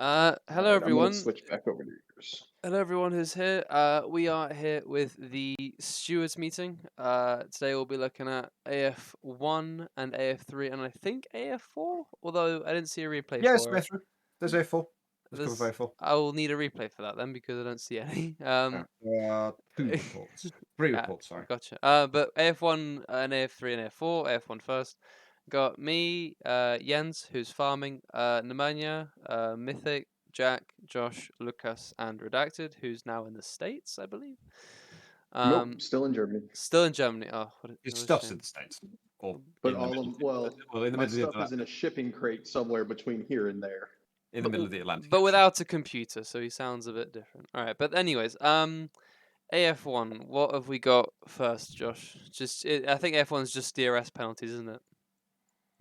Hello I'm gonna everyone. switch back over to yours. Hello everyone who's here. We are here with the Stewards meeting. Today we'll be looking at AF1 and AF3 and I think AF4, although I didn't see a replay Yeah, it's for it. through. There's A4. There's cover A4. I will need a replay for that then because I don't see any. 2 reports. 3 Yeah, reports, sorry. Gotcha. But AF1 and AF3 and AF4. AF1 first. Got me, Jens, who's farming, Nemanja, Mythic, Jack, Josh, Lucas, and Redacted, who's now in the States, I believe. Nope, still in Germany. Still in Germany. Oh, His what a stuff's shame. in the States. Or But in the middle. well, In the my middle of stuff the is in a shipping crate somewhere between here and there. in the middle of the Atlantic. But actually. without a computer, so he sounds a bit different. All right, but anyways, AF1. What have we got first, Josh? I think AF1 is just DRS penalties, isn't it?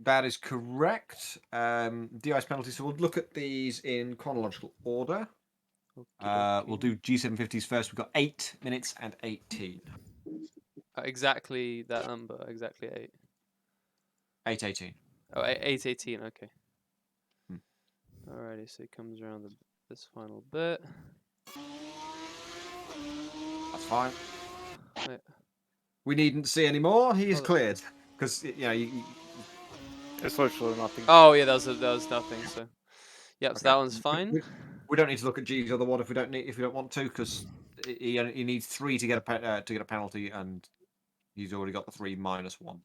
That is correct. DIS penalties. So we'll look at these in chronological order. We'll do G750s first. We've got 8 minutes and 18. Exactly that number. Exactly 8. 8:18. Oh, 8:18. Okay. Hmm. Alrighty, so he comes around this final bit. That's fine. Wait. We needn't see any more. He is cleared because It's literally nothing. Oh yeah, that was nothing. So, yep. Okay. So that one's fine. We don't need to look at G's other one if we don't want to, because he needs 3 to get a penalty, and he's already got the 3 minus 1.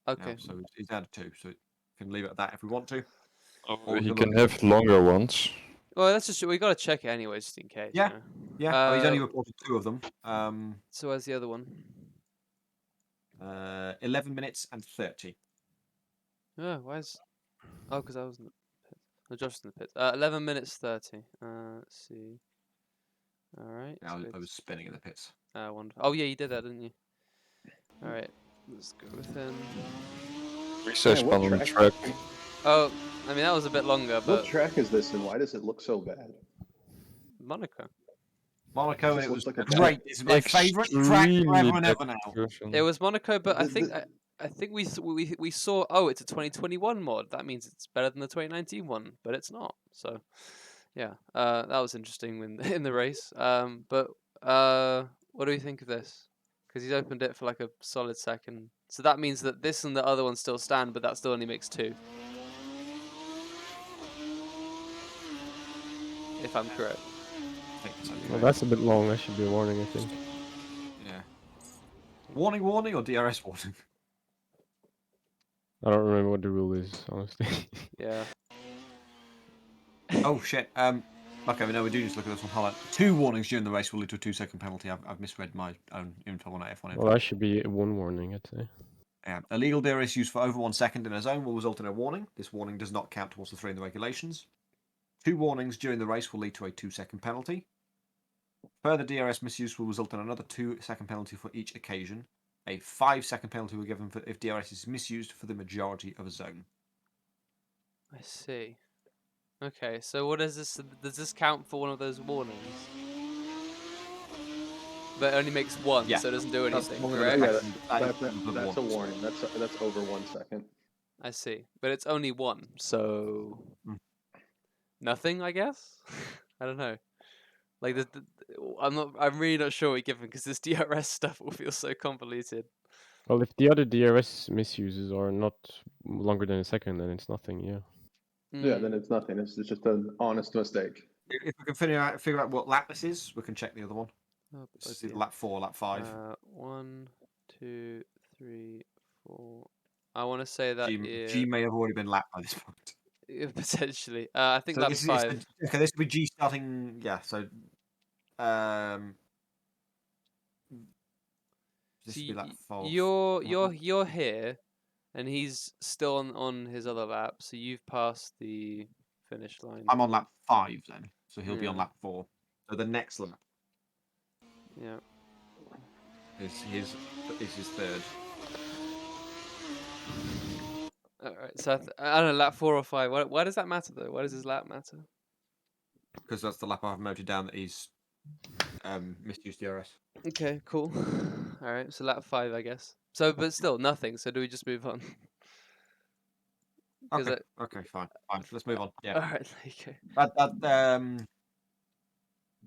Okay. Now, so he's down to 2. So we can leave it at that if we want to. Oh, he can have longer ones. Well, we gotta check it anyway, just in case. Yeah. You know? Yeah. Well, he's only reported 2 of them. So where's the other one? 11 minutes and 30. Oh, where's? Oh, because I was in the pit. No, Josh was in the pit. 11 minutes 30. Let's see. All right. Yeah, I was spinning in the pits. Wonderful. Oh yeah, you did that, didn't you? All right. Let's go with him. Recess on the track. Oh, I mean that was a bit longer, but What track is this, and why does it look so bad? Monaco. Monaco, It it was looks like a great. It's my favourite track forever and ever now. It was Monaco, but I The- think we saw. Oh, it's a 2021 mod. That means it's better than the 2019 one, but it's not. So, yeah, that was interesting in the race. But what do we think of this? Because he's opened it for like a solid second. So that means that this and the other one still stand, but that still only makes 2. If I'm correct. I think it's okay. Well, that's a bit long. That should be a warning, I think. Yeah. Warning, or DRS warning? I don't remember what the rule is, honestly. Yeah. Oh shit. Okay, no, we do need to look at this one. Hold on. 2 warnings during the race will lead to a 2-second penalty. I've misread my own info on F1. Well, that should be 1 warning, I'd say. Yeah. Illegal DRS used for over 1 second in a zone will result in a warning. This warning does not count towards the 3 in the regulations. 2 warnings during the race will lead to a 2-second penalty. Further DRS misuse will result in another 2-second penalty for each occasion. A 5-second penalty will be given if DRS is misused for the majority of a zone. I see. Okay, so what is this? Does this count for one of those warnings? But it only makes 1, Yeah. so it doesn't do anything, one of the correct? Yeah, That's that's a warning. That's over 1 second. I see. But it's only 1, so nothing, I guess. I don't know. Like I'm really not sure what you're given because this DRS stuff will feel so convoluted. Well, if the other DRS misuses are not longer than a second, then it's nothing, yeah. Yeah, then it's nothing. It's just an honest mistake. If we can figure out what lap this is, we can check the other one. Oh, This is lap 4, lap 5. 1, 2, 3, 4. I want to say that G may have already been lapped by this point. Potentially. I think So lap this 5. Okay, this would be G starting. Yeah, so this would be lap 4. You're here, and he's still on his other lap. So you've passed the finish line. I'm on lap 5 then, so he'll be on Yeah. lap 4. So the next lap Yeah. is his 3rd. Alright, so I don't know, lap 4 or 5. Why does that matter though? Why does his lap matter? Because that's the lap I've noted down that he's misused DRS. Okay, cool. Alright, so lap 5, I guess. So, but still, nothing. So do we just move on? 'Cause Okay. Okay. Fine. Fine. Let's move on. Yeah. All right, there you go.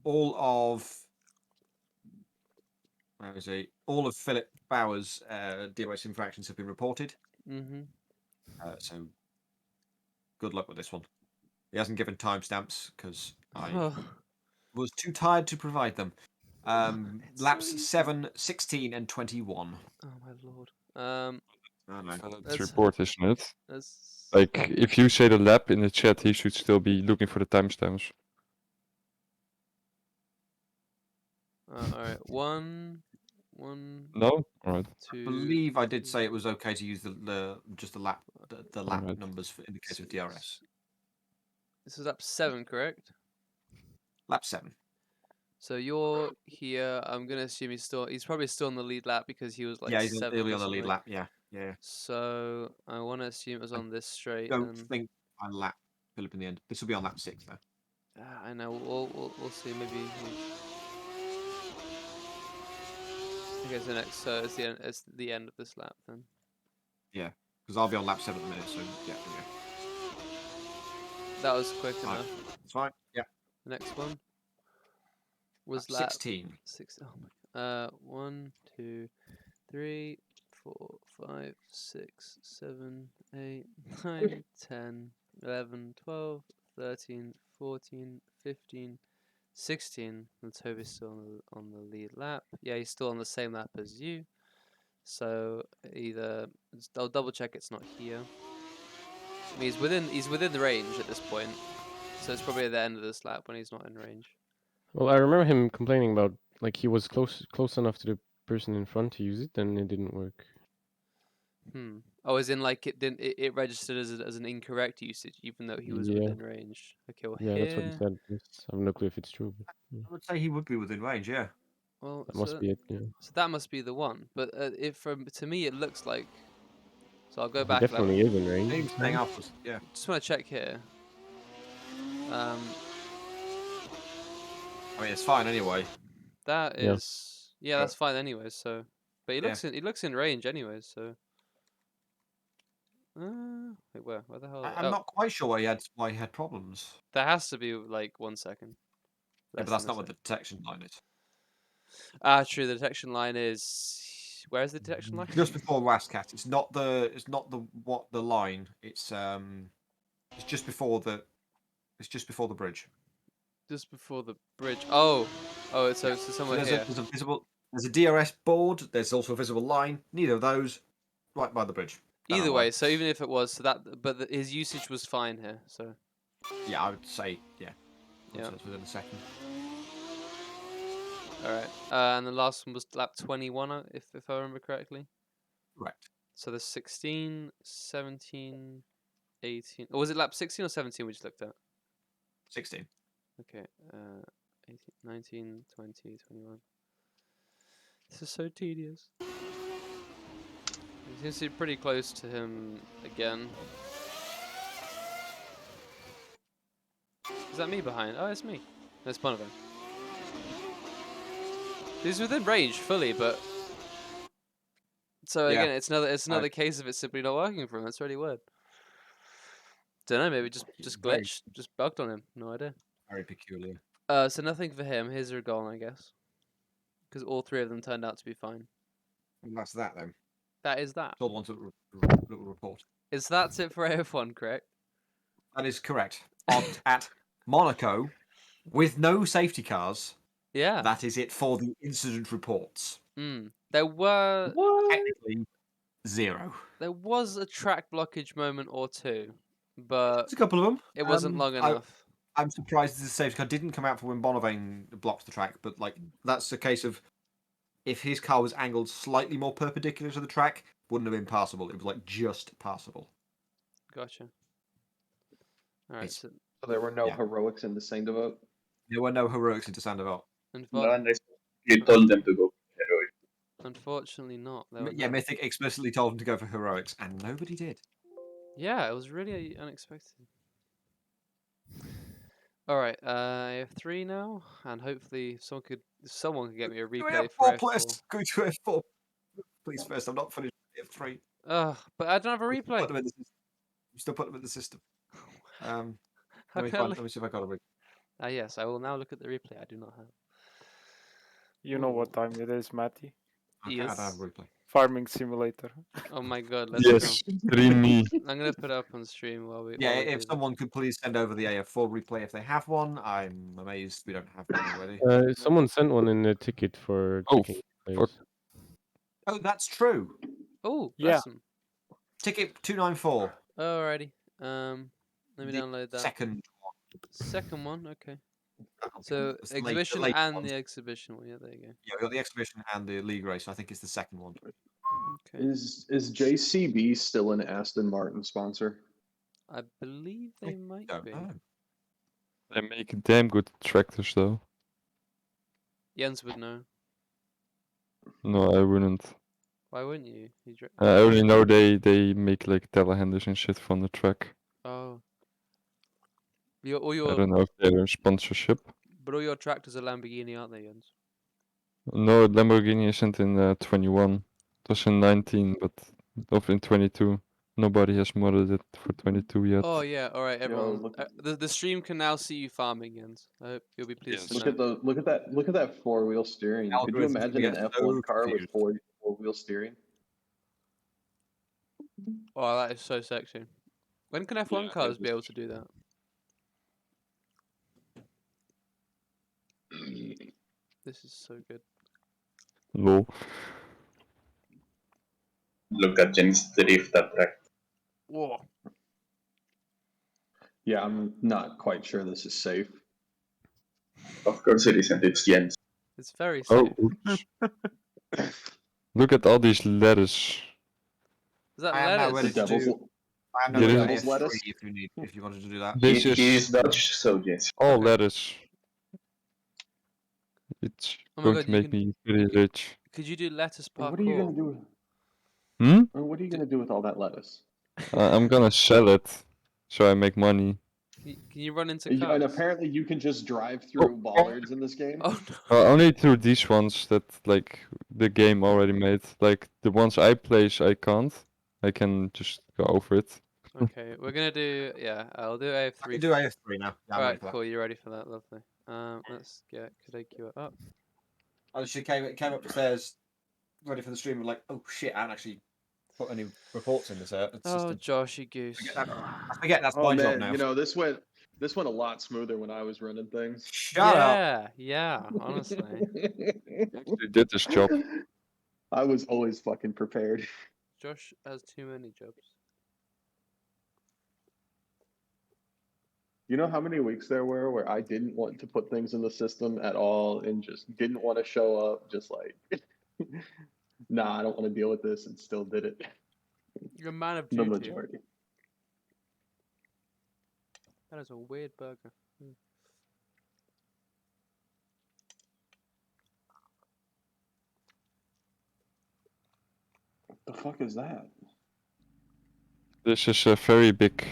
All of where is he? All of Philip Bauer's DRS infractions have been reported. Mm-hmm. So good luck with this one. He hasn't given timestamps because I Oh, was too tired to provide them. it's Laps so easy. 7, 16, and 21. Oh my lord. I don't know. Philip's That's- report, isn't it? That's Like, if you say the lap in the chat, he should still be looking for the timestamps. all right. One, No? Alright. two. I believe I did three, say it was okay to use the lap lap Alright. numbers in the case of six. DRS. This is up 7, correct? Lap 7. So you're here. I'm gonna assume he's probably still in the lead lap because he was like Yeah, he's 7 early or on the lead something. lap. Yeah, yeah. So I want to assume it was I on this straight. Don't Then think I lap Philip in the end. This will be on lap 6 though. I know. We'll see. Maybe. Okay, so next. So it's the end. It's the end of this lap then. Yeah, because I'll be on lap 7 at the minute. So yeah, there we go. That was quick Fine. enough. It's fine. Yeah. The next one was Lap lap 16. 6. Oh my. 1, 2, 3, 4, 5, 6, 7, 8, 9, 10, 11, 12, 13, 14, 15, 16. Let's hope he's still on the lead lap. Yeah, he's still on the same lap as you. So either I'll double check it's not here. I mean, he's within the range at this point. So it's probably at the end of this lap when he's not in range. Well, I remember him complaining about like he was close enough to the person in front to use it, and it didn't work. Oh, as in like it registered as an incorrect usage even though he was Yeah. within range. Okay, well Yeah, that's what he here. said. Yes. I have no clue if it's true, but I would say he would be within range. Yeah. Well, that must be it. Yeah. so that must be the one. But to me it looks like. So I'll go He back. definitely is in range. He's staying up. Yeah. Just want to check here. I mean, it's fine anyway. That Yeah. is that's fine anyways. So, but he Yeah. looks in range anyways. So. Wait, where the hell? I'm not quite sure why he had problems. There has to be like 1 second. Yeah, but Less that's than a not what the second. detection line is. True. The detection line is. Where is the detection line? Just before Rascat. It's not the line. It's just before the bridge. Just before the bridge. Oh, so somewhere here. There's a DRS board. There's also a visible line. Neither of those, right by the bridge. Either way, so even if it was so but his usage was fine here. So yeah, I would say yeah. Yeah. That's within a second. all right, and the last one was lap 21, if I remember correctly. Right. So there's 16, 17, 18. Or was it lap 16 or 17 we just looked at? 16. Okay. 18, 19, 20, 21. This is so tedious. You seems to be pretty close to him again. Is that me behind? Oh, it's me. That's Ponovan. He's within range fully, but so again, it's another case of it simply not working for him. That's really weird. Don't know. Maybe just glitched, just bugged on him. No idea. Very peculiar. So nothing for him. His are gone, I guess, because all 3 of them turned out to be fine. And that's that then. That is that. All the ones that will report. Is that it for AF1, correct? That is correct. At Monaco, with no safety cars. Yeah. That is it for the incident reports. There were technically 0. There was a track blockage moment or two, but There's a couple of them. It wasn't long enough. I'm surprised the safety car didn't come out for when Bonavane blocked the track, but like that's a case of if his car was angled slightly more perpendicular to the track, wouldn't have been passable. It was like just passable. Gotcha. All right. So there were no heroics in the Sandovote? There were no heroics into Sandoval. You told them to go heroic. Unfortunately not. Yeah, Mythic explicitly told him to go for heroics, and nobody did. Yeah, it was really unexpected. All right, I have 3 now, and hopefully someone could get me a replay for F4. Go to F4, please. First, I'm not finished with F3. But I don't have a replay. still put them in the system. How Let me can I find. look? Let me see if I got a replay. Ah, yes, I will now look at the replay. I do not have. You know what Ooh. time it is, Matty. Okay, I don't have Yes. a replay. Farming simulator. Oh my god, let's go. Yes, stream me. I'm gonna put it up on stream while we. Yeah, while we if do someone could please send over the AF4 replay if they have one. I'm amazed we don't have one already. Someone sent one in the ticket for Oh, checking fuck. players. Oh, that's true. that. Oh, Yeah. awesome. Ticket 294. Alrighty. Let me The download that. Second Second one. Okay. one. So It's the exhibition late and ones. the exhibition one. Yeah, there you go. Yeah, we got the exhibition and the league race. I think it's the second one. Okay. Is JCB still an Aston Martin sponsor? I believe they might Don't be. know. They make damn good tractors though. Jens would know. No, I wouldn't. Why wouldn't you? You I only know they make like telehandlers and shit from the track. Oh. All I your don't know if they're a sponsorship. but all your tractors are Lamborghini, aren't they, Jens? No, Lamborghini isn't in 21. It was in 19, but of in 22. Nobody has modded it for 22 yet. Oh yeah. All right, everyone. look- The stream can now see you farming, Jens. I hope you'll be pleased to Yes. know. Look at that 4-wheel steering. Could you Algorithms imagine get an so F1 car with confused. 4-wheel steering? Oh, that is so sexy. When can F1 cars be able to do that? This is so good. Lol. Look at Jen's drift at track. Whoa. Yeah, I'm not quite sure this is safe. Of course it isn't, it's Jen's. It's very Oh, safe. oops. Look at all these letters. Is that I am now lettuce? ready The to devil's, do. I am now Yeah, ready to devil's AF3 lettuce? if you wanted to do that. This He is is Dutch, so yes. all Okay. letters. It's Oh my going god, to you make can. me very rich. Could you do lettuce parkour? what are you gonna do? Hmm? What are you gonna do with all that lettuce? I'm gonna sell it, so I make money. Can you run into And cars? apparently you can just drive through bollards in this game. Oh no. Only through these ones that like the game already made. Like the ones I place, I can't. I can just go over it. Okay, we're gonna do. Yeah, I'll do I AF3. can do AF3 now. Yeah, I'm ready Alright, for that. cool. You're ready for that? Lovely. Let's get Kadekio up. Oh, she came upstairs ready for the stream and like, oh shit, I haven't actually put any reports in this Oh, system. Joshy Goose. I forget that's Oh my job man, now. you know this went a lot smoother when I was running things. Shut up. Yeah, honestly. Actually did this job. I was always fucking prepared. Josh has too many jobs. You know how many weeks there were where I didn't want to put things in the system at all and just didn't want to show up, just like, nah, I don't want to deal with this, and still did it. You're a man of The duty. majority. That is a weird burger. The fuck is that? This is a very big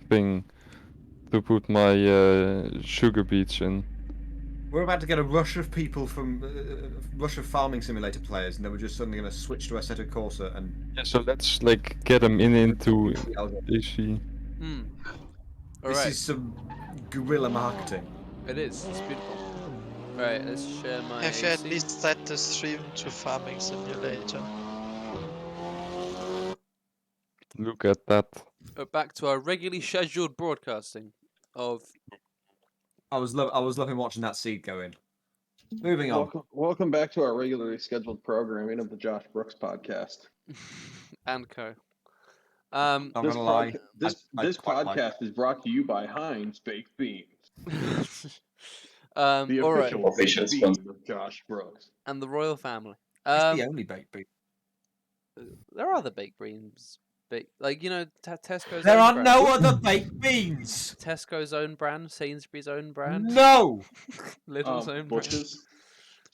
thing to put my sugar beets in. We're about to get a rush of people from rush of farming simulator players, and then we're just suddenly going to switch to Assetto Corsa and. Yeah, so let's like get them into AC. Hmm. This Alright, is some guerrilla marketing. it is. It's beautiful. Alright, let's share my Have you at AC. least set the stream to Farming Simulator? Look at that. Back to our regularly scheduled broadcasting of. I was loving watching that seed go in. Moving on. Welcome back to our regularly scheduled programming of the Josh Brooks podcast. and co. Not This gonna lie. this quite like podcast is brought to you by Heinz Baked Beans, the all right, official Official baked sponsor. beans of Josh Brooks. and the royal family. It's the only baked bean. There are other baked beans. Like Tesco's. There own are brand. no other baked beans. Tesco's own brand, Sainsbury's own brand, No. Lidl's own brand. Bushes.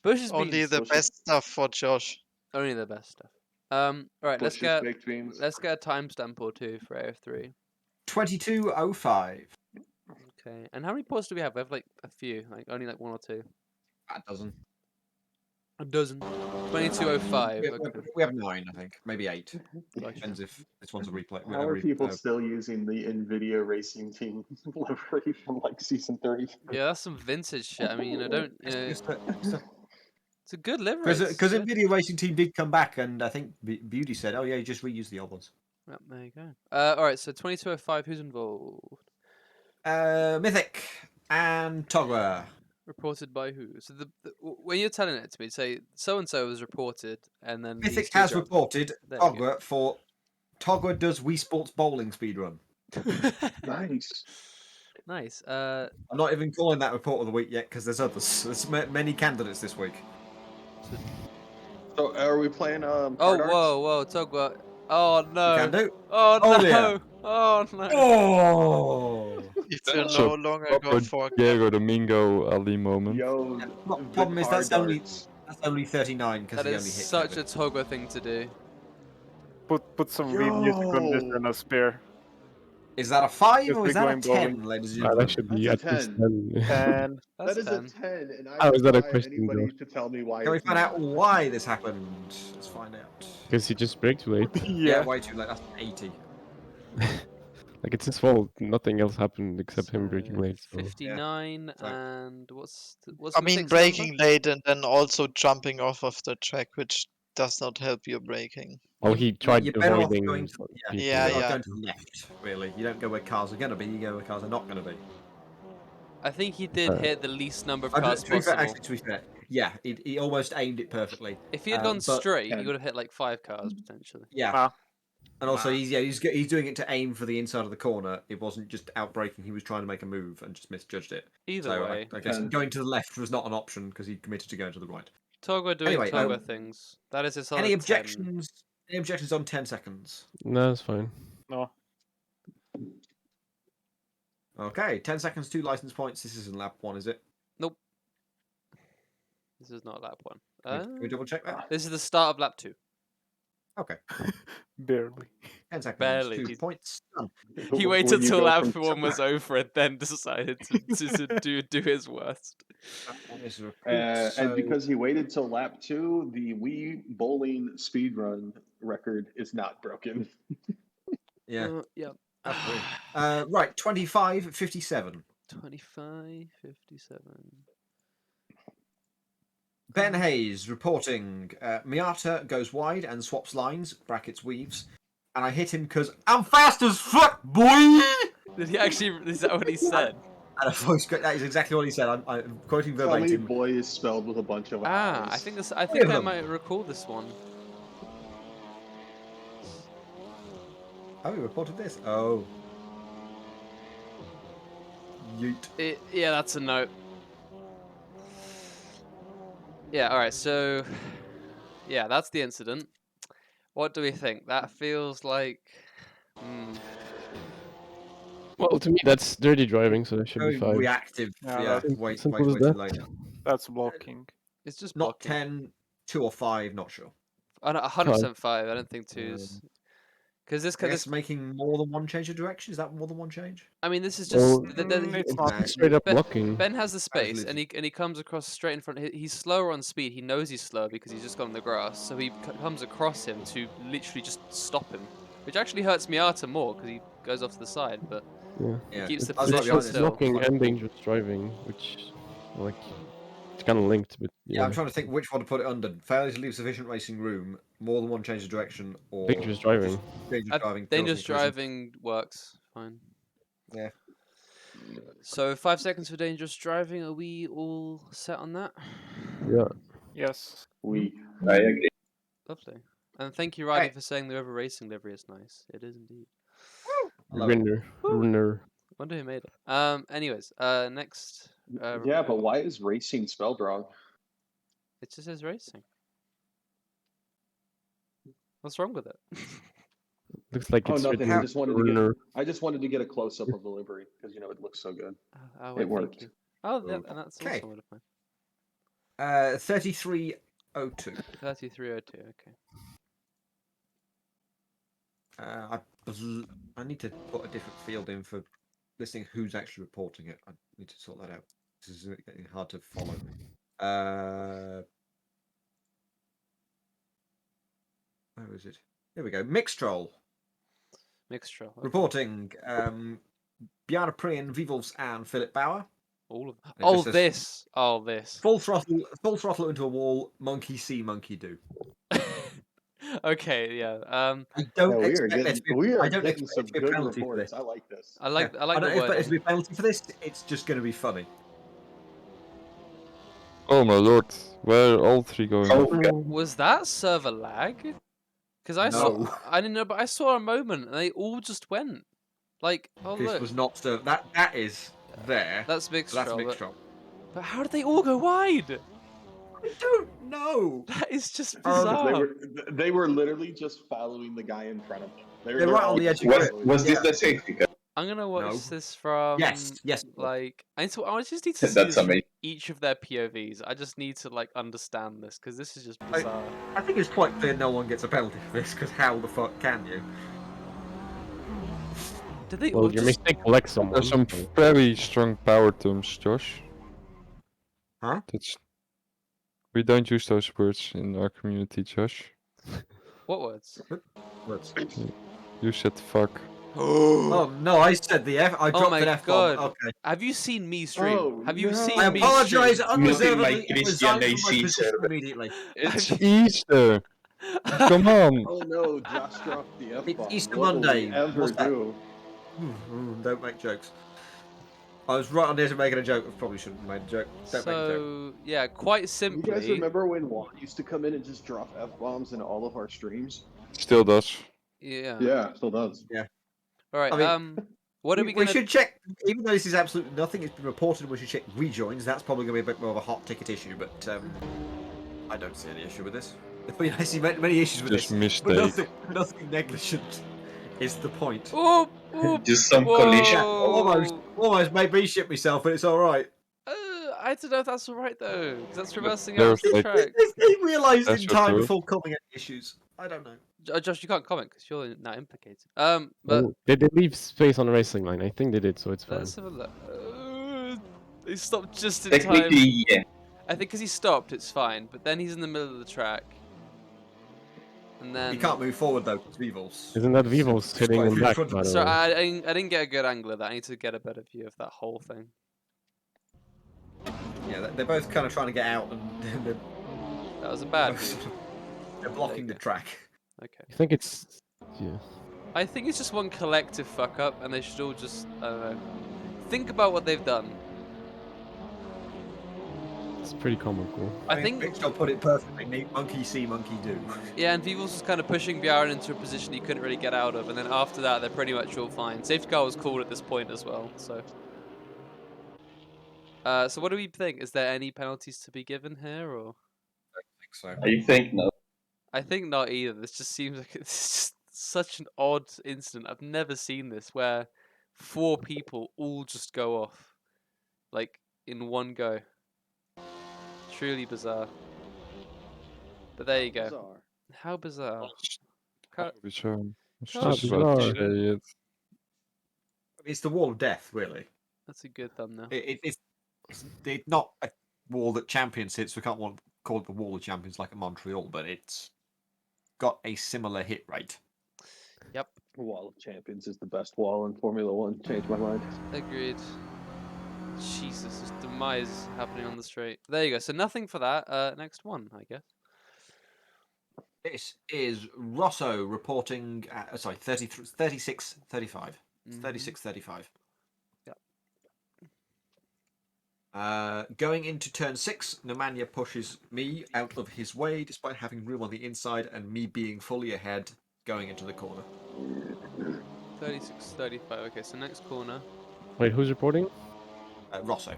Bush's Only beans. the Bush's- best stuff for Josh. Only the best stuff. All right, Bush's baked beans. let's get a timestamp or two for AF3. 22:05. Okay, and how many ports do we have? We have like a few, like only like one or two. That doesn't. A dozen. 2205. We Okay. we have 9, I think. Maybe 8. Gotcha. Depends if this one's a replay. How are people still using the NVIDIA racing team livery from like season 3? Yeah, that's some vintage shit. I mean, I don't. It's a good livery. because NVIDIA Racing Team did come back, and I think Beauty said, "Oh yeah, you just reuse the old ones." Yep, there you go. All right, so 2205. Who's involved? Mythic and Togger. Reported by who? So when you're telling it to me, say so and so was reported, and then these Mythic two has dropped. reported There you go. Togger for Togger does Wii Sports bowling speedrun. Nice. Nice. I'm not even calling that report of the week yet because there's others. There's many candidates this week. So are we playing Oh, card arts? whoa, Togwa. Oh no. You can do. Oh Oh, no. yeah. Oh no. Oh. It will So, no longer go Proper for Diego Domingo Ali moment. Yo, The the problem is card that's only 39 because That he is only hit such Kevin. a Togwa thing to do. Put some weed music on this and a spear. Is that a 5 Just or be is that a going bowling. 10, ladies and That gentlemen? should be That's at a least 10. 10. And That's That is 10. a 10, and I How is that a defy question, anybody Josh? to tell me why Can we it's find out not. why this happened? Let's find out. Because he just braked too late. Yeah, yeah, way too late. That's 80. Like, it's his fault. Nothing else happened except him braking So, late. So. 59 So- and what's I mean, Mythic's braking number? late and then also jumping off of the track, which does not help your braking. Oh, he tried You're better off avoiding going to, people. Yeah, you're better off yeah. going to the left, really. You don't go where cars are going to be, you go where cars are not going to be. I think he did hit the least number of cars To be fair, possible. to be fair, yeah, he almost aimed it perfectly. If he had gone but- straight, he would have hit like 5 cars potentially. Yeah. Ah. And also, he's doing it to aim for the inside of the corner. It wasn't just outbraking. He was trying to make a move and just misjudged it. Either So way, I guess And- going to the left was not an option because he committed to going to the right. Togwa doing Anyway, Togwa things. That is a solid Any 10. objections? Any objections on 10 seconds? No, that's fine. no. Okay, 10 seconds, 2 license points. This isn't lap 1, is it? Nope. This is not lap 1. Can we double check that? This is the start of lap 2. Okay. Barely. 10 seconds, Barely. 2 points. Done. He When waited you till go lap from 1 was over and then decided to do his worst. That one is a repeat, And so- because he waited till lap 2, the Wii bowling speedrun record is not broken. Yeah. Yeah. Absolutely. Right, 25:57. 25:57. Ben Hayes reporting Miata goes wide and swaps lines, brackets weaves, and I hit him because I'm fast as fuck, boy! Did he actually? Is that what he said? And a voice, that is exactly what he said. I'm quoting Tell me verbatim. boy is spelled with a bunch of Ah, I's. I think this. I Three think of I them. might recall this one. Oh, he reported this? Oh. Yeet. Yeah, that's a note. Yeah. All right. So, yeah, that's the incident. What do we think? That feels like. Well, to me, that's dirty driving, so that should Very be 5. reactive. Yeah, Yeah, that's way simple as too that. late. That's blocking. It's just Not blocking. 10, 2 or 5, not sure. 100% 5. I don't think 2's. Because this I could. guess making more than one change of direction? Is that more than one change? I mean, this is just. Well, it's not. It's straight up Ben, blocking. Ben has the space, Absolutely. and he comes across straight in front. He's slower on speed. He knows he's slower because he's just got on the grass. So he comes across him to literally just stop him, which actually hurts Miata more because he goes off to the side. But Yeah. Yeah. keeps the I was right position behind It's this. still. blocking Fuck. and dangerous driving, which, like, it's kind of linked, but Yeah, I'm trying to think which one to put it under. Failure to leave sufficient racing room, more than one change of direction, or dangerous driving. just dangerous driving. Dangerous causing collision. driving works fine. Yeah. So 5 seconds for dangerous driving. Are we all set on that? Yeah. Yes. We I agree. Lovely. And thank you, Riley, Right. for saying the River Racing livery is nice. It is indeed. I love it. Runner. Wonder who made it. Anyways, next. yeah, but why is racing spelled wrong? It just says racing. What's wrong with it? Looks like Oh, it's nothing. written I just wanted to get a close up of the livery because it looks so good. Oh, It thank worked. you. Oh, and that's Okay. also modified. 33:02. 3302. Okay. I need to put a different field in for listing who's actually reporting it. I need to sort that out. This is getting hard to follow. Where is it? Here we go. Mixtroll Mixture. Okay. reporting. Bjarne Prien, Vivolfs, and Philip Bauer. All of. It Oh, just says, this. Oh, this. Full throttle into a wall. Monkey see, monkey do. Okay. Yeah. I don't Yeah, expect there to be. we I are don't getting expect there some to be a good penalty for this. reports. I like this. I like. Yeah, I like don't the expect there to be wording. a penalty for this. It's just going to be funny. Oh my lord, where are all three going? Oh, God. Was that server lag? Because I saw. No. I didn't know, but I saw a moment and they all just went. Like, oh This look, was not so. That is there. that's So mixed that's troll. Mixtroll. But how did they all go wide? I don't know. That is just Because bizarre. they were literally just following the guy in front of them. They're right on the edge of Was, it. was this Yeah. the safety car? I'm gonna watch No. this from Yes, it was. like I just need to see That's this from amazing. each of their POVs. I just need to like understand this because this is just bizarre. I think it's quite clear no one gets a penalty for this, because how the fuck can you? Did they Well, all your just? mistake collects someone. There's some so- very strong power terms, Josh. Huh? We don't use those words in our community, Josh. What words? Let's- You said fuck. Oh no, I said the F. I Oh dropped my an F bomb. God. Okay. Have you seen me stream? Oh, Have you no. seen I me apologise stream? unreservedly. Christian Resigned from my AC position server. immediately. It's Easter. Come on. Oh no, Josh dropped the F It's bomb. Easter What Monday. will we ever What's that? do? Don't make jokes. I was right on the edge of making a joke. I probably shouldn't have made a joke. Don't make a joke. So yeah, quite You simply. guys remember when Juan used to come in and just drop F bombs in all of our streams? Still does. Yeah. Yeah, still does. All right. I mean, what are we gonna? We should check, even though this is absolutely nothing, it's been reported, we should check rejoins. That's probably going to be a bit more of a hot ticket issue, but I don't see any issue with this. I see many issues with Just this, but mistake. nothing negligent is the point. Oh, oh, Just some whoa. collision. Almost made me shit myself, but it's alright. I don't know if that's alright though, because that's reversing there's out of the like- track. They realised That's in your time truth. before causing any issues. I don't know. Josh, you can't comment because you're not implicated. But Oh, did they leave space on the racing line? I think they did, so it's fine. let's have a look. They stopped just in time. Technically, yeah. I think because he stopped, it's fine. But then he's in the middle of the track, and then You can't move forward though, because Vivals. Isn't that Vivo's It's hitting quite him in back, front of by the So way? I didn't get a good angle of that. I need to get a better view of that whole thing. Yeah, they're both kind of trying to get out, and they're, That was a bad view. they're blocking the track. Okay. I think it's... Yeah. I think it's just one collective fuck up, and they should all just I don't know. Think about what they've done. It's pretty comical. I think Victor put it perfectly. Monkey see, monkey do. yeah, and Vivals was kind of pushing Bjorn into a position he couldn't really get out of, and then after that they're pretty much all fine. Safety car was called at this point as well, so. So what do we think? Is there any penalties to be given here, or? I think so. I think no. I think not either. This just seems like it's just such an odd incident. I've never seen this where 4 people all just go off, like in one go. Truly bizarre. But there you go. Bizarre. How bizarre. Ca- Bizarre. I was Oh, just about to bizarre. say it. It's the wall of death, really. That's a good thumbnail. It's not a wall that champions hit, so we can't call it the wall of champions like at Montreal, but it's got a similar hit rate. Yep, Wall of Champions is the best wall in Formula One. Changed my mind. agreed. Jesus, this demise happening on the straight. There you go. So nothing for that. Next one, I guess. This is Rosso reporting, 36-35. It's 36-35. Yep. Going into turn 6, Nemanja pushes me out of his way despite having room on the inside and me being fully ahead going into the corner. 36-35. Okay, so next corner. Wait, who's reporting? Rosso.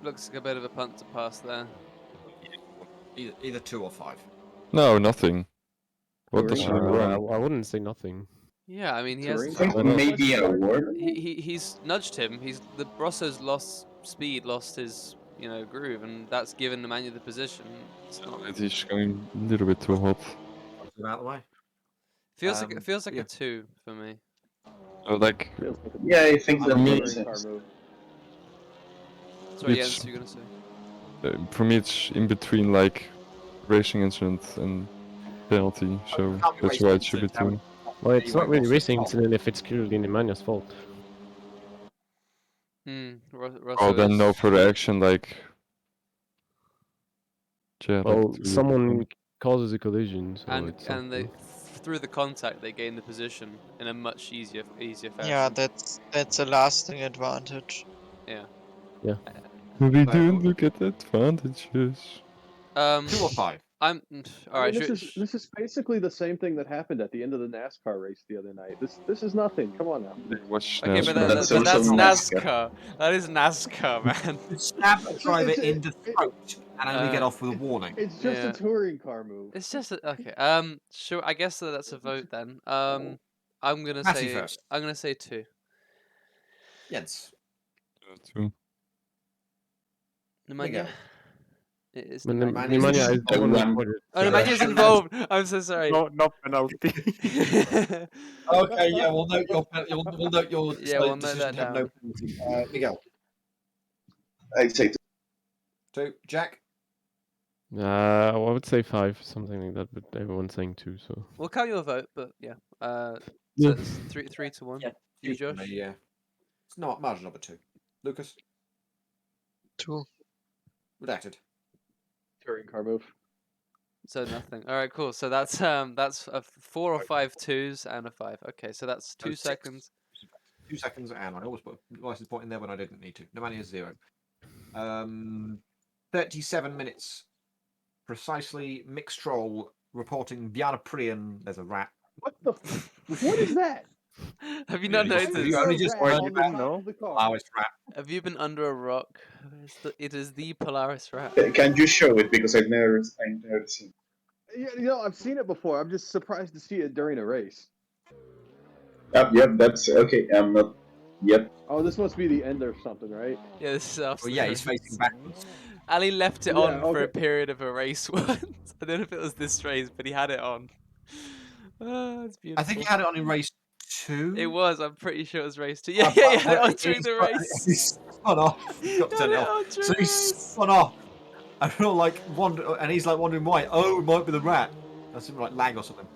Looks like a bit of a punt to pass there. Either 2 or 5. No, nothing. What does he Three. run? I wouldn't say nothing. Yeah, I mean he has. Three? I think maybe a word. He's nudged him. The Rosso's lost speed, lost his groove, and that's given Nemanja the position. It's not. He's going a little bit too hot. Out of the way. Feels like yeah. a 2 for me. Like, Feels like a Yeah, I think that great makes car sense. move. Sorry, It's- Jens, you're gonna say. For me, it's in between like racing incident and penalty, so can't be that's racing why it should be incident, 2. Well, it's you not won't really lost racing it. incident if it's clearly Nemanja fault. Rosso Oh, then no is- further action, like. Yeah, Well, like someone causes a collision, so and it's and they something. through the contact they gain the position in a much easier fashion. Yeah, that's a lasting advantage. Yeah. Yeah. We No, don't look at advantages. 2 or 5. I'm all I right. mean, this is basically the same thing that happened at the end of the NASCAR race the other night. This is nothing. Come on now. Watch Okay, but, NASCAR. That's but that's also NASCAR. That is NASCAR, man. You stab a driver it's- in the throat and only get Uh, off with a warning. It's just Yeah. a touring car move. It's just okay. Sure. I guess that's a vote then. I'm gonna Matty say first. I'm gonna say 2. Jens. 2. Nemanja. Miguel. It is When Nemanja. Nemanja is the one who One. scored it. Oh, Yeah. Nemanja's involved. I'm so sorry. No penalty. Okay, yeah, we'll note your we'll note your Yeah, we'll note decision that to have no down. penalty. Miguel. I'd say 2. Jack. I would say 5, something like that, but everyone's saying 2, so. We'll count your vote, but yeah. So Yeah. it's 3-1. Yeah, You, two for Josh? me, yeah. It's not margin number 2. Lucas. 2. Redacted. Touring car move. So nothing. All right, cool. So that's a 4 or 5 2s and a 5. Okay, so that's 2 6. seconds. 2 seconds, and I always put a license point in there when I didn't need to. Nemanja is 0. 37 minutes. Precisely. Mixed troll reporting Bjarne Prian. There's a rat. What the? What is that? Have you Yeah, not you just- noticed? you only just Why heard you about didn't know? The car. Polaris rat. Have you been under a rock? It is the Polaris rat. Can you show it because I've never seen. Yeah, you know, I've seen it before. I'm just surprised to see it during a race. Yep, that's okay. I'm not. Yep. Oh, this must be the end or something, right? Yeah, this is after Well, the yeah, he's race. facing backwards. Ali left it Yeah, on for a okay. period of a race once. I don't know if it was this race, but he had it on. Oh, it's beautiful. I think he had it on in race 2. It was. I'm pretty sure it was race 2. Yeah, yeah, he had it on during the race. He's spun off. He got He turned had it it off. on So during he's the race. spun off. I feel like and he's like wondering why. Oh, it might be the rat. That's something like lag or something.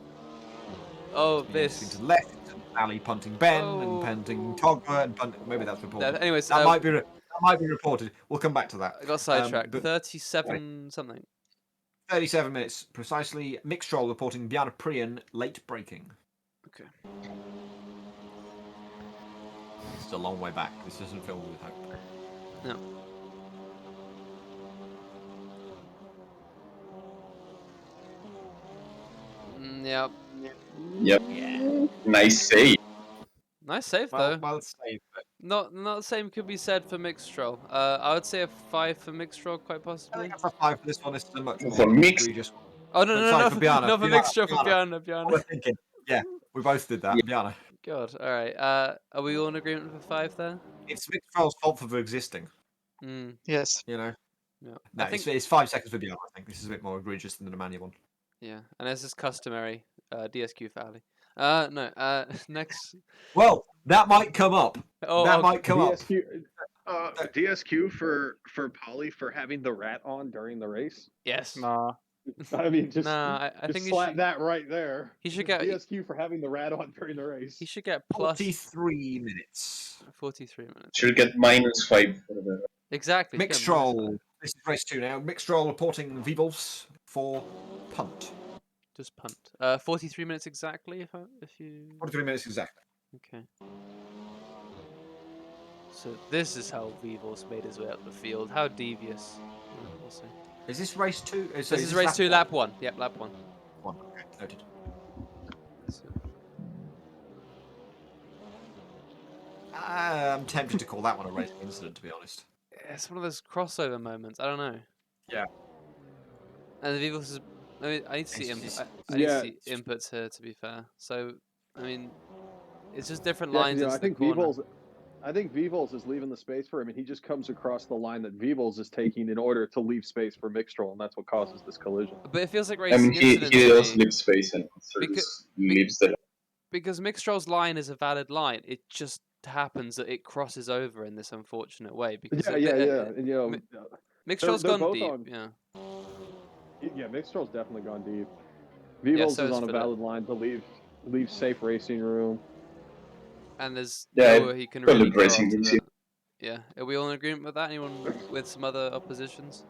Oh, Yeah, this. to the left, Ali punting Ben Oh. and punting Togba and punting. Maybe that's reported. Anyways, That might be reported. We'll come back to that. I got sidetracked. but 37 something. 37 minutes precisely. Mixed troll reporting Bjarne Prian late braking. Okay. It's a long way back. This isn't filled with hope. No. Yep. Yep. Yeah. Nice save. Nice save though. Well saved. But Not the same could be said for mixed troll. I would say a 5 for mixed troll, quite I possibly. think that's a 5 for this one. This is a much more For mixed- egregious one. Oh no, no, Sorry, no, for Bjarne, no, for Bjarne, mixed troll, for Bjarne. Bjarne. We're thinking. Yeah, we both did that. Bjarne. God, all right. Are we all in agreement for 5 there? It's Mixed troll's fault for existing. Mm, Yes. You know. yeah. No, I think it's 5 seconds for Bjarne. I think this is a bit more egregious than the Nemanja one. yeah, and as is customary, DSQ for Ali. No. Next. Well, that might come up. Oh, that okay. might come up. DSQ for Polly for having the rat on during the race. Yes. Nah. I mean, just, Nah, I just think he slap should. that right there. He should Just get. DSQ for having the rat on during the race. He should get plus 43 minutes. 43 minutes. Should get -5 for the. Exactly. he should Mixed get minus troll. 5. This is race 2 now. Mixed troll reporting V-Wolves for punt. Just punt. 43 minutes exactly. If you. 43 minutes exactly. Okay. So this is how Vivos made his way up the field. How devious. Yeah, we'll see. Is this race 2? This is race 2, lap 1. Yep, lap 1. 1. Okay, noted. So, I'm tempted to call that one a racing incident, to be honest. it's one of those crossover moments. I don't know. Yeah. And the Vivos is. I mean, I need to see It's- I need Yeah. to see inputs here. To be fair, so I mean, it's just different Yeah, 'cause, lines you know, into the corner. I think Vivos is leaving the space for him, and he just comes across the line that Vivos is taking in order to leave space for Mixtroll, and that's what causes this collision. But it feels like I racing mean, he incidents does to me, leave space and Because- leaves the. because Mixtroll's line is a valid line. It just happens that it crosses over in this unfortunate way. Because Yeah, and you know, Mixtrol's they're gone both deep. on- Yeah. Yeah, Mixtrol's definitely gone deep. Yeah, Vivos so is is on a Philip. valid line to leave safe racing room. And there's Yeah, nowhere he can Philip really go racing after room, that. Yeah. Are we all in agreement with that? Anyone with some other oppositions?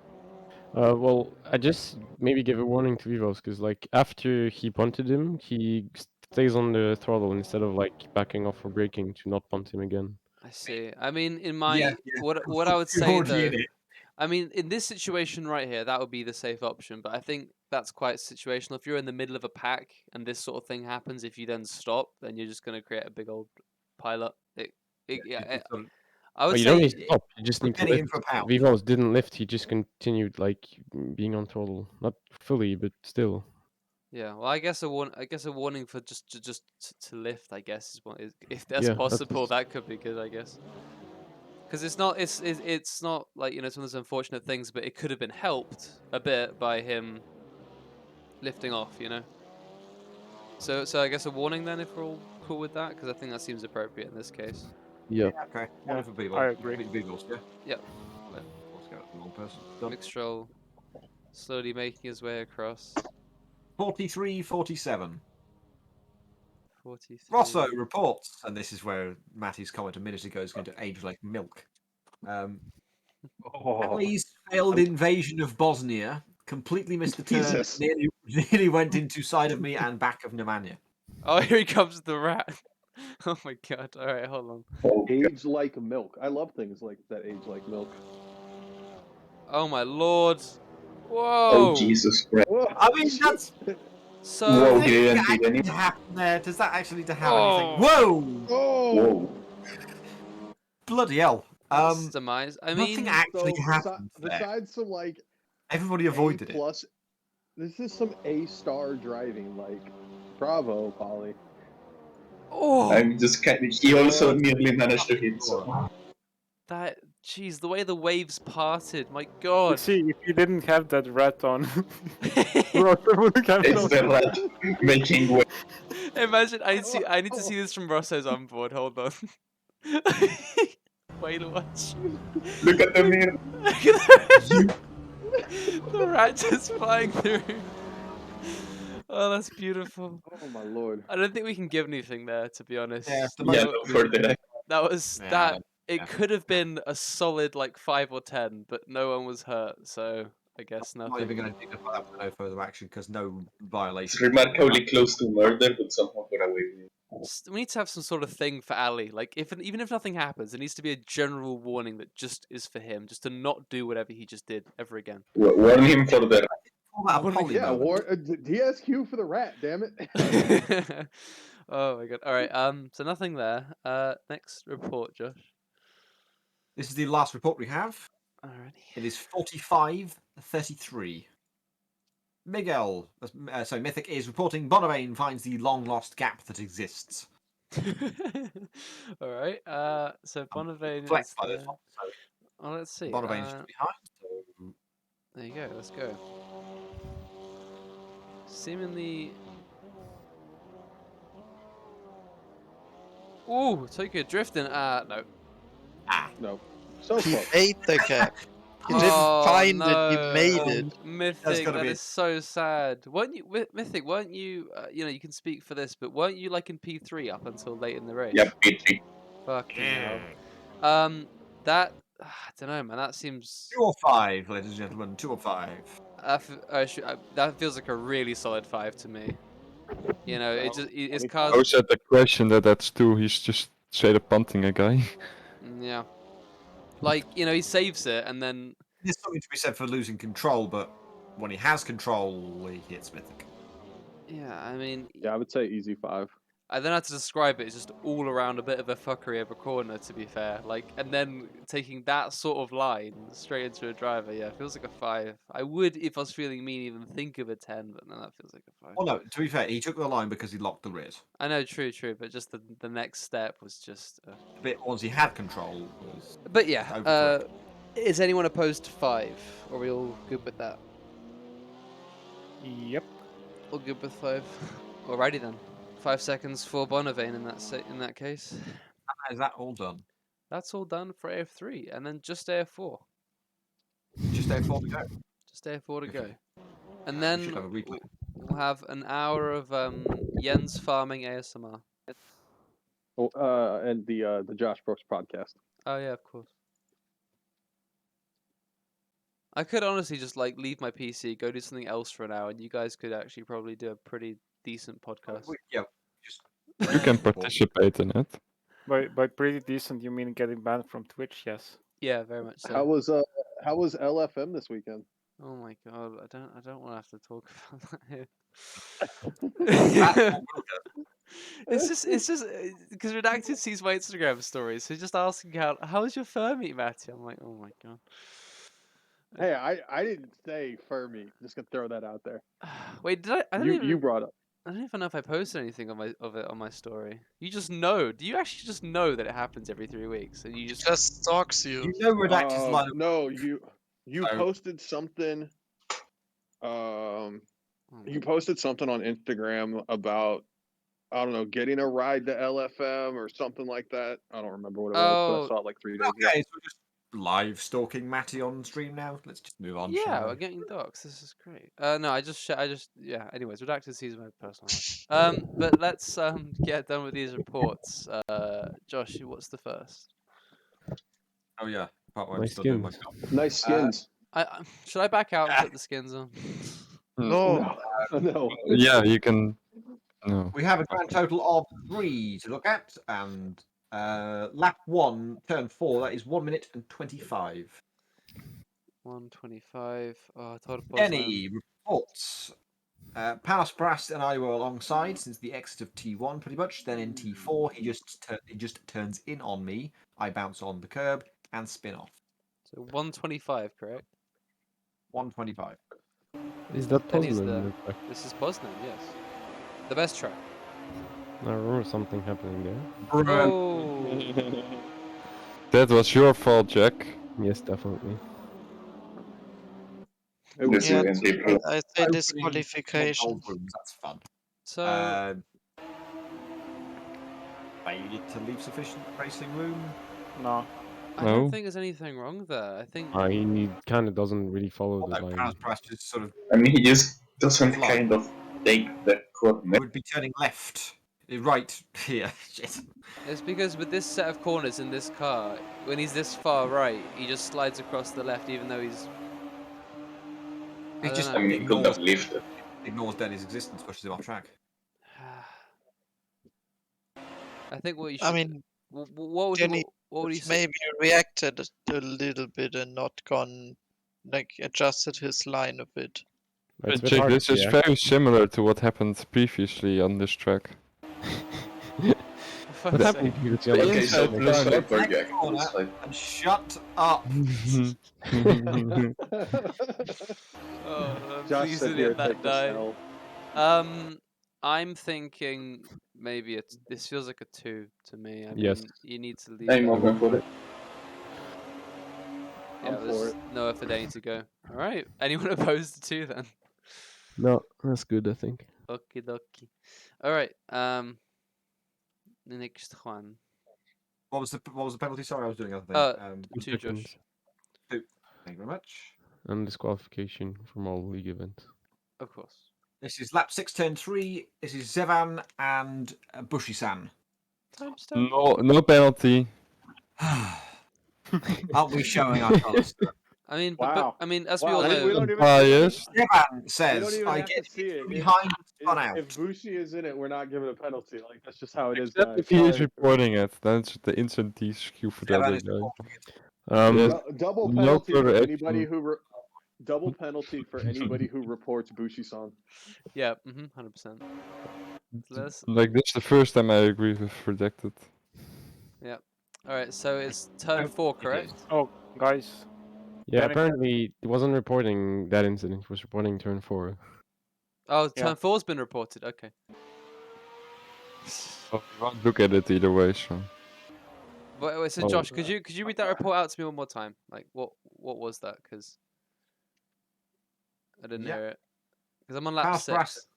Well, I just maybe give a warning to Vivos because, like, after he punted him, he stays on the throttle instead of like backing off or braking to not punt him again. I see. I mean, in my Yeah, what I would You're say already though, in it. I mean, in this situation right here, that would be the safe option. But I think that's quite situational. If you're in the middle of a pack and this sort of thing happens, if you then stop, then you're just going to create a big old pileup. I would Well, you don't say need to stop. You just Put need to penny in lift. for a pound. Vivos didn't lift. He just continued like being on throttle, not fully, but still. yeah. Well, I guess a warning for just to lift. I guess is what is if that's Yeah, possible. That could be good. I guess. Because it's not like it's one of those unfortunate things, but it could have been helped a bit by him lifting off, So I guess a warning then, if we're all cool with that, because I think that seems appropriate in this case. Yeah. Okay. Yeah, One for Beagle. I agree. Beagles, yeah. Yep. Let's go. The wrong person. Done. Mixtrol slowly making his way across. 43-47. 43. Rosso reports, and this is where Matty's comment a minute ago is going to age like milk. Ali's failed invasion of Bosnia completely missed the turn. Jesus. Nearly went into side of me and back of Nemanja. Oh, here he comes, the rat. Oh my god. All right, hold on. Oh, Age like milk. I love things like that age like milk. Oh my lord. Whoa. oh Jesus Christ. Whoa. I mean, that's So. Whoa, he didn't do actually any. to happen there. Does that actually to have Oh. anything? Whoa! Oh. Whoa. Bloody hell! That's demise. I Nothing mean, actually So happened there. besides some like Everybody avoided A it. plus, this is some A-star driving. Like, bravo, Polly. oh, I'm just kind of. He also nearly managed to hit. So. that. Jeez, the way the waves parted. My You god. see, if you didn't have that rat on, Roger would have It's the rat making way. Imagine, I need to see this from Rosso's on board. Hold on. Wait to watch. Look at the mirror. Look at the rat just flying through. Oh, that's beautiful. Oh my lord. I don't think we can give anything there, to be honest. Yeah, the Yeah, most- no, for that. That was Yeah, that. It yeah. could have been a solid like 5 or 10, but no one was hurt, so I guess I'm not even nothing. going to dignify that with no further action because no violation. It's remarkably close to murder, but somehow got away with it. We need to have some sort of thing for Ali. Like, even if nothing happens, there needs to be a general warning that just is for him, just to not do whatever he just did ever again. Warn him for the. Call that a poly Yeah, moment. DSQ for the rat, damn it. Oh my god. All right. So nothing there. Next report, Josh. This is the last report we have. Alrighty. It is 45-33. Miguel, so Mythic is reporting Bonavane finds the long lost gap that exists. All right. So Bonavane Flex is by there. this one. So Oh, let's see. Bonavane's just behind. So There you go. Let's go. Seemingly. Ooh, Tokyo drifting. No. No. So He close. ate the cap. He Oh, didn't find no. it, he made it. Mythic, gotta that be- is so sad. Weren't you, Mythic? Weren't you? You can speak for this, but weren't you like in P3 up until late in the race? Yep, P3. Fucking hell. yeah. That I don't know, man. That seems 2 or 5, ladies and gentlemen. 2 or 5. that feels like a really solid 5 to me. It just it's cars. I was at the question that's 2. He's just straight up punting a guy. Yeah. Like, he saves it and then There's something to be said for losing control, but when he has control, he hits Mythic. yeah, I mean, Yeah, I would say easy 5. I don't know how to describe it. It's just all around a bit of a fuckery of a corner, to be fair. Like, and then taking that sort of line straight into a driver, yeah, feels like a 5. I would, if I was feeling mean, even think of a 10, but no, that feels like a 5. Well, no, to be fair, he took the line because he locked the rear. I know, true, but just the next step was just. The bit once he had control was. But yeah, Overcorrect. is anyone opposed to 5? Or are we all good with that? Yep. All good with 5. Alrighty then. 5 seconds for Bonavane in that case. Is that all done? That's all done for AF3, and then just AF4. Just day 4 to go. Just day 4 to If go. we- And we then should have a replay. we'll have an hour of Jens farming ASMR. And the Josh Brooks podcast. Oh yeah, of course. I could honestly just like leave my PC, go do something else for an hour, and you guys could actually probably do a pretty decent podcast. Yeah, just You can participate in it. By pretty decent, you mean getting banned from Twitch? Yes. Yeah, very much so. How was LFM this weekend? Oh my god, I don't want to have to talk about that here. It's just because Redacted sees my Instagram stories, so he's just asking how's your fur meat, Matty? I'm like, oh my god. Hey, I didn't say fur meat. Just gonna throw that out there. Wait, did I? You brought up. I don't even know if I posted anything of it on my story. You just know. Do you actually just know that it happens every 3 weeks, and you It just? just stalks you. You know Redacted's line of No, you So- posted something. Oh You posted something on Instagram about, I don't know, getting a ride to LFM or something like that. I don't remember what it was, but I Oh. saw it like 3 days ago. Okay, so we're just live stalking Matty on stream now. Let's just move on. Yeah, shall we're we? getting docs. This is great. No, yeah. Anyways, Redacted sees my personal life. But let's get done with these reports. Josh, what's the first? Oh yeah, part where My I'm still doing my skins. job. Nice skins. Should I back out and put the skins on? No. No. Yeah, you can. No. We have a grand total of 3 to look at, and lap 1, turn 4. That is 1 minute and 25. 125. Oh, I told Any reports? Panos Brass and I were alongside since the exit of T1, pretty much. Then in T4, he just turns in on me. I bounce on the curb and spin off. So 125, correct? 125. Is that Denny's Poznan? there. in fact? This is Poznan, yes. The best track. I remember something happening there. Oh. That was your fault, Jack. Yes, definitely. It was This Yeah, is in April. I say Opening disqualification. old wounds, that's fun. So Failure to leave sufficient racing room. No. I don't No. think there's anything wrong there. I think He kind of doesn't really follow the Although line. Panos Brass just sort of I mean, he just doesn't Fly. kind of take the coordinate. would be turning left. Right here. Shit. it's because with this set of corners in this car, when he's this far right, he just slides across the left, even though he's. I He don't just know. I mean, he could have lifted. ignores Denny's existence, pushes him off track. I think what you should. I mean, what would Jenny, what would you say? maybe reacted a little bit and not gone, like adjusted his line a bit. But it's a bit Jack, hard this to is react. very similar to what happened previously on this track. For What fuck's happened sake. to the But other yeah, Okay, so so turn let's left start Jack. corner It's like, and shut up. Oh, I'm Josh pleased said to here, let that take this die. L. I'm thinking maybe this feels like a 2 to me. I Yes. mean, you need to leave. I'm that. open for it. Yeah, I'm there's for it. nowhere for Danny to go. All right. Anyone opposed to 2 then? No, that's good, I think. Okie dokie. All right. The next one. What was the penalty? Sorry, I was doing other things. 2 Josh. Thank you very much. And disqualification from all league events. Of course. This is lap 6, turn 3. This is Zevan and Bushi-san. Time stone. No penalty. Aren't we showing our colours? I mean, Wow. but, I mean, as we Wow, all we know, don't even- Biased. Zevan We says, don't even I have get to see it. behind spun out. If Bushi is in it, we're not giving a penalty. Like that's just how it is. Except Guys. if he is Sorry. reporting it, then it's the instant DQ for the Zevan other is guy. reporting it. Yes. Double No penalty for further anybody action. who double penalty for anybody who reports Bushi-san. yeah, 100%. Let's, Like, this is the first time I agree with Redacted. all right, so it's turn 4, correct? Oh, guys. Yeah, Danica- apparently he wasn't reporting that incident. He was reporting turn 4. Oh, Yeah. turn 4's been reported. Okay. Oh, we won't look at it either way, so. Wait, so Oh. Josh, could you read that report out to me one more time? Like, what was that? Because I didn't Yeah. hear it. Because I'm on lap Panos 6.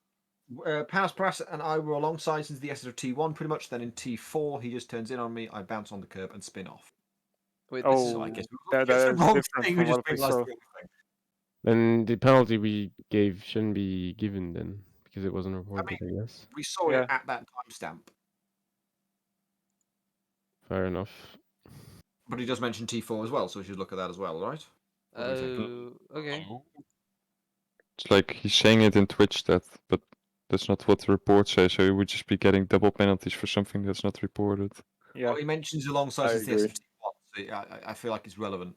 Brass, Panos Brass and I were alongside since the exit of T1, pretty much. Then in T4, he just turns in on me. I bounce on the curb and spin off. Wait, this is So I Oh, guess that it's the is wrong different thing. from We just what we realised saw. the other thing. Then the penalty we gave shouldn't be given then, because it wasn't reported, I guess. We saw Yeah. it at that timestamp, Fair enough. but he does mention T4 as well, so we should look at that as well, right? What do we think? Oh, okay. It's like he's saying it in Twitch that, but that's not what the report says. So he would just be getting double penalties for something that's not reported. Yeah. Well, he mentions alongside I the CS agree. of T1, so I feel like it's relevant.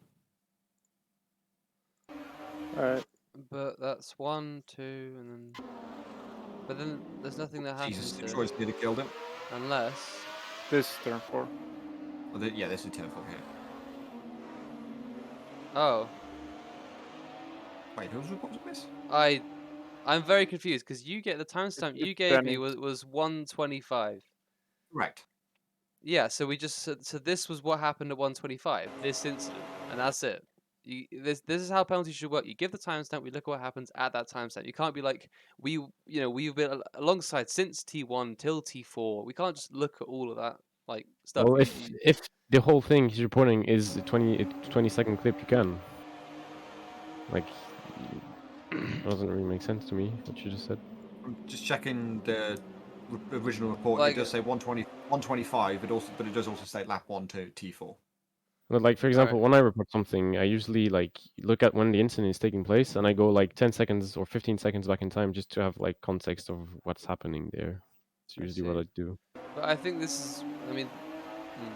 All right. But that's 1, 2, and then. But then there's nothing that happens Jesus, here. Detroit's nearly killed him. Unless. This is turn 4. Well, yeah, this is turn 4 here. Oh. Wait, who's reporting this? I'm very confused because you get the timestamp you It's gave me Danny. was 1:25. Correct. Yeah, so we just so this was what happened at 1:25. This incident, and that's it. This is how penalties should work. You give the timestamp. We look at what happens at that timestamp. You can't be like we've been alongside since T1 till T4. We can't just look at all of that like stuff. Well, if the whole thing he's reporting is a 20-second clip, you can. Like, it doesn't really make sense to me what you just said. I'm just checking the original report. Like- It does say 125, but it does also say lap 1 to T4. But like, for example, when I report something, I usually like look at when the incident is taking place, and I go like 10 seconds or 15 seconds back in time just to have like context of what's happening there. It's I usually what see. I do. But I think this is. I mean,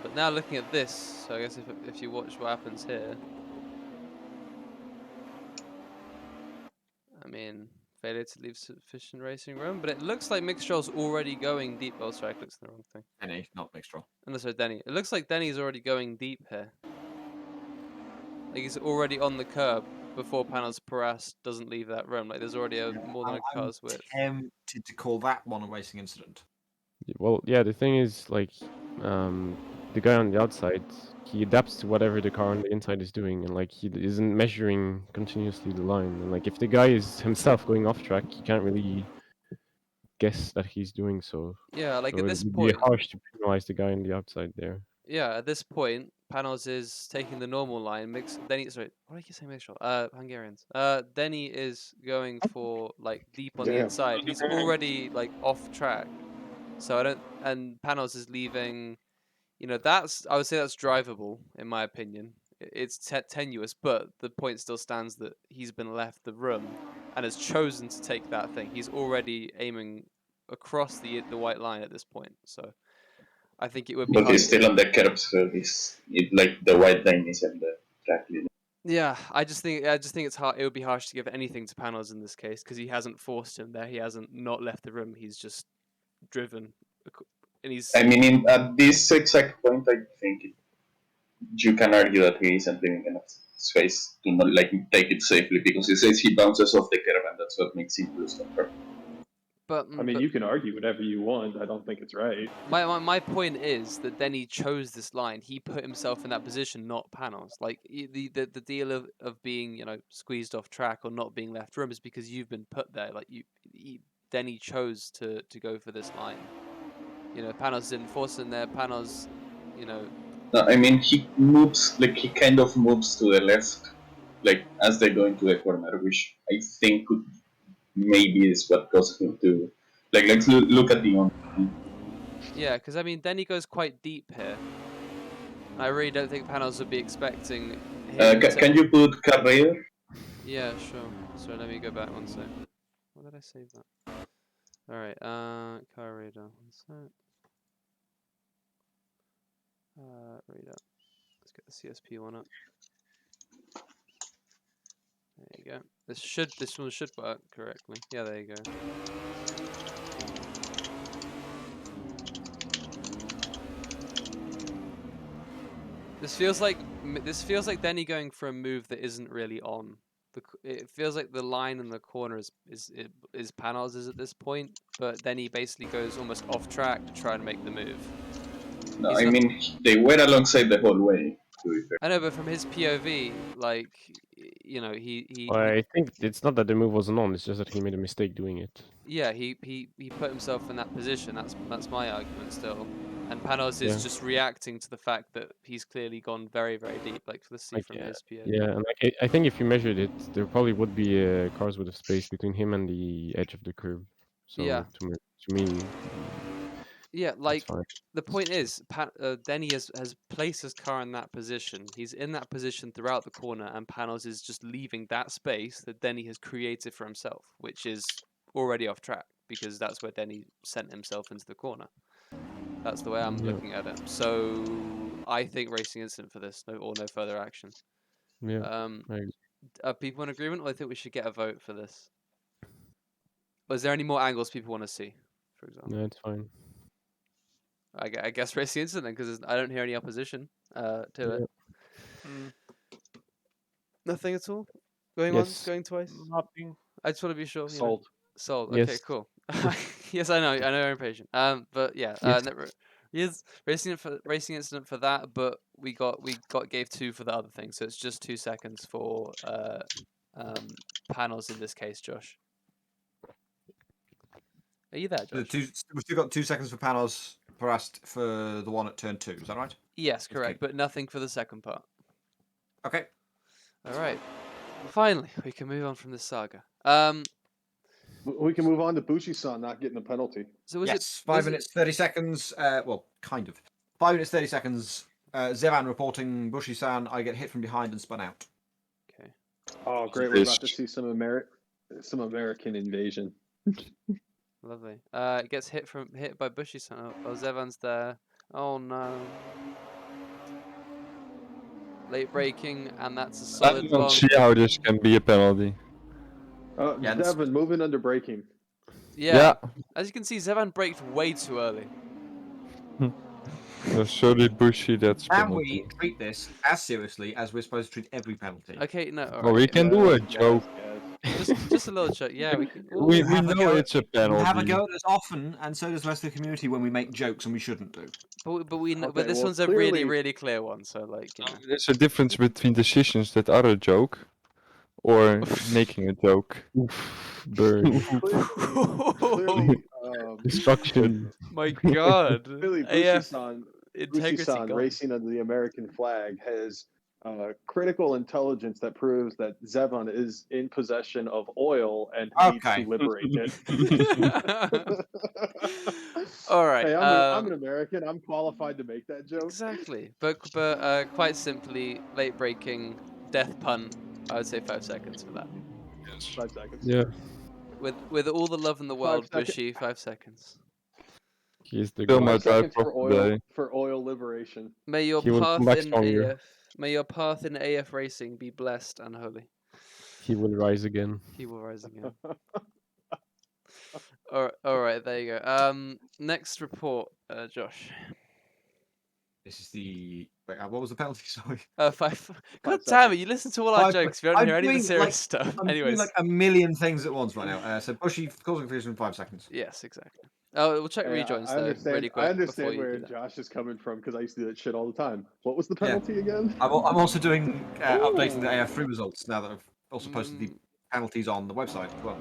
but now looking at this, so I guess if you watch what happens here. I mean, failure to leave sufficient racing room, but it looks like Mixtrol's already going deep. Oh, sorry, I clicked the wrong thing. Denny, not Mixtrol. And that's Denny. It looks like Denny's already going deep here. Like he's already on the curb before Panos Paras doesn't leave that room. Like there's already more than a car's width. Tempted to call that one a racing incident. Well, yeah, the thing is, like, the guy on the outside, he adapts to whatever the car on the inside is doing, and like he isn't measuring continuously the line. And like if the guy is himself going off track, you can't really guess that he's doing so. Yeah, like So at it this would point. be harsh to penalize the guy on the outside there. Yeah, at this point, Panos is taking the normal line. Denny, sorry, what did I keep saying? Mixtrol. Hungarians. Denny is going for like deep on the Damn. inside. He's already like off track. So I don't. And Panos is leaving. You know, I would say that's drivable in my opinion. It's tenuous, but the point still stands that he's been left the room and has chosen to take that thing. He's already aiming across the white line at this point. So I think it would be. But he's still on the curb, so like the white line is on the track limit. Yeah, I just think it's hard. It would be harsh to give anything to Panos in this case because he hasn't forced him there. He hasn't not left the room. He's just driven, and he's. I mean, at this exact point, I think you can argue that he isn't leaving enough space to not like take it safely because he says he bounces off the curb, and that's what makes him lose control. But I mean, you can argue whatever you want. I don't think it's right. my point is that Denny chose this line. He put himself in that position, not Panos. Like the deal of being squeezed off track or not being left room is because you've been put there. Like Denny chose to go for this line. Panos didn't force him there. Panos, No, I mean he moves he kind of moves to the left, like as they go into the corner, which I think maybe is what causes him to let's look at the on. Yeah, because I mean Denny goes quite deep here. I really don't think Panos would be expecting him Can you put Carrera? Yeah, sure. Sorry, let me go back one sec. Why did I save that? Alright, car radar. One sec. Radar. Let's get the CSP one up. There you go. This one should work correctly. Yeah, there you go. This feels like Denny going for a move that isn't really on. It feels like the line in the corner is Panos' at this point, but then he basically goes almost off track to try and make the move. No, I mean they were alongside the whole way. I know, but from his POV, like he. Well, I think it's not that the move wasn't on; it's just that he made a mistake doing it. Yeah, he put himself in that position. That's my argument still. And Panos Yeah. is just reacting to the fact that he's clearly gone very, very deep. Like, let's see Like, from his PA. Yeah, and like I think if you measured it, there probably would be cars with a space between him and the edge of the curve. So Yeah. to me, Yeah, that's like, fine. the point is, Denny has placed his car in that position. He's in that position throughout the corner, and Panos is just leaving that space that Denny has created for himself, which is already off track because that's where Denny sent himself into the corner. That's the way I'm Yeah. looking at it. So I think racing incident for this, no further action. Yeah. I agree. Are people in agreement, or I think we should get a vote for this? Was there any more angles people want to see, for example? No, it's fine. I guess racing incident because I don't hear any opposition to it. Mm, Nothing at all. Going Yes. once, going twice. nothing. I just want to be sure. Sold. Sold. Yes. Okay, cool. Yes, I know you're impatient. But yeah, Yes. yes, racing incident for that. But we gave 2 for the other thing, so it's just 2 seconds for panels in this case. Josh, are you there, Josh? We've still got 2 seconds for Panos Parast for the one at turn 2. Is that right? Yes, correct, but nothing for the second part. Okay. All right. Finally, we can move on from this saga. We can move on to Bushi-san not getting a penalty. So was Yes, it 5 was minutes 30 seconds. Well, kind of. 5 minutes 30 seconds. Zevan reporting Bushi-san. I get hit from behind and spun out. Okay. Oh, great! We're about to see some American invasion. Lovely. It gets hit by Bushy-san. Oh, Zevan's there. Oh no. Late braking, and that's a I solid don't bomb. see how this can be a penalty. Yeah, Devin moving under braking. Yeah. As you can see, Zevan braked way too early. No, sorry, Bushy, that's Can penalty. we treat this as seriously as we're supposed to treat every penalty? Okay, no. Well, we can do a joke. Just a little joke. Yeah, we can. We have a know go it's a We have a penalty. go at us often, and so does the rest of the community when we make jokes and we shouldn't do. But we know. Okay, But this well, one's a really, clearly- really clear one. So like, you know. There's a difference between decisions that are a joke or making a joke. Burn. Clearly, Destruction. My God. clearly AF Bushi-san integrity Bushi-san gone. racing under the American flag has critical intelligence that proves that Zevan is in possession of oil and needs Okay. to liberate it. All right. Hey, I'm an American. I'm qualified to make that joke. Exactly. But quite simply, late braking, death pun. I would say 5 seconds for that. 5 seconds. Yeah. With all the love in the world, 5 Bushy, 5 seconds. He is the Still god. my 5 seconds drive for of the oil day. liberation. May your He will come path back in stronger. AF, may your path in AF racing be blessed and holy. He will rise again. He will rise again. All right, there you go. Next report, Josh. This is the. Wait, what was the penalty? Sorry. 5. God damn seconds. it! You listen to all our 5 jokes. You don't I'm hear any of the doing, serious like- stuff. I'm doing Anyways. like a million things at once right now. So Bushy causing confusion in 5 seconds. Yes, exactly. Oh, we'll check Hey, rejoins I though, understand. really quick I before understand you where do that. Josh is coming from because I used to do that shit all the time. What was the Yeah. penalty again? I'm also doing updating the Ooh. AF3 results now that I've also posted the penalties on the website as well.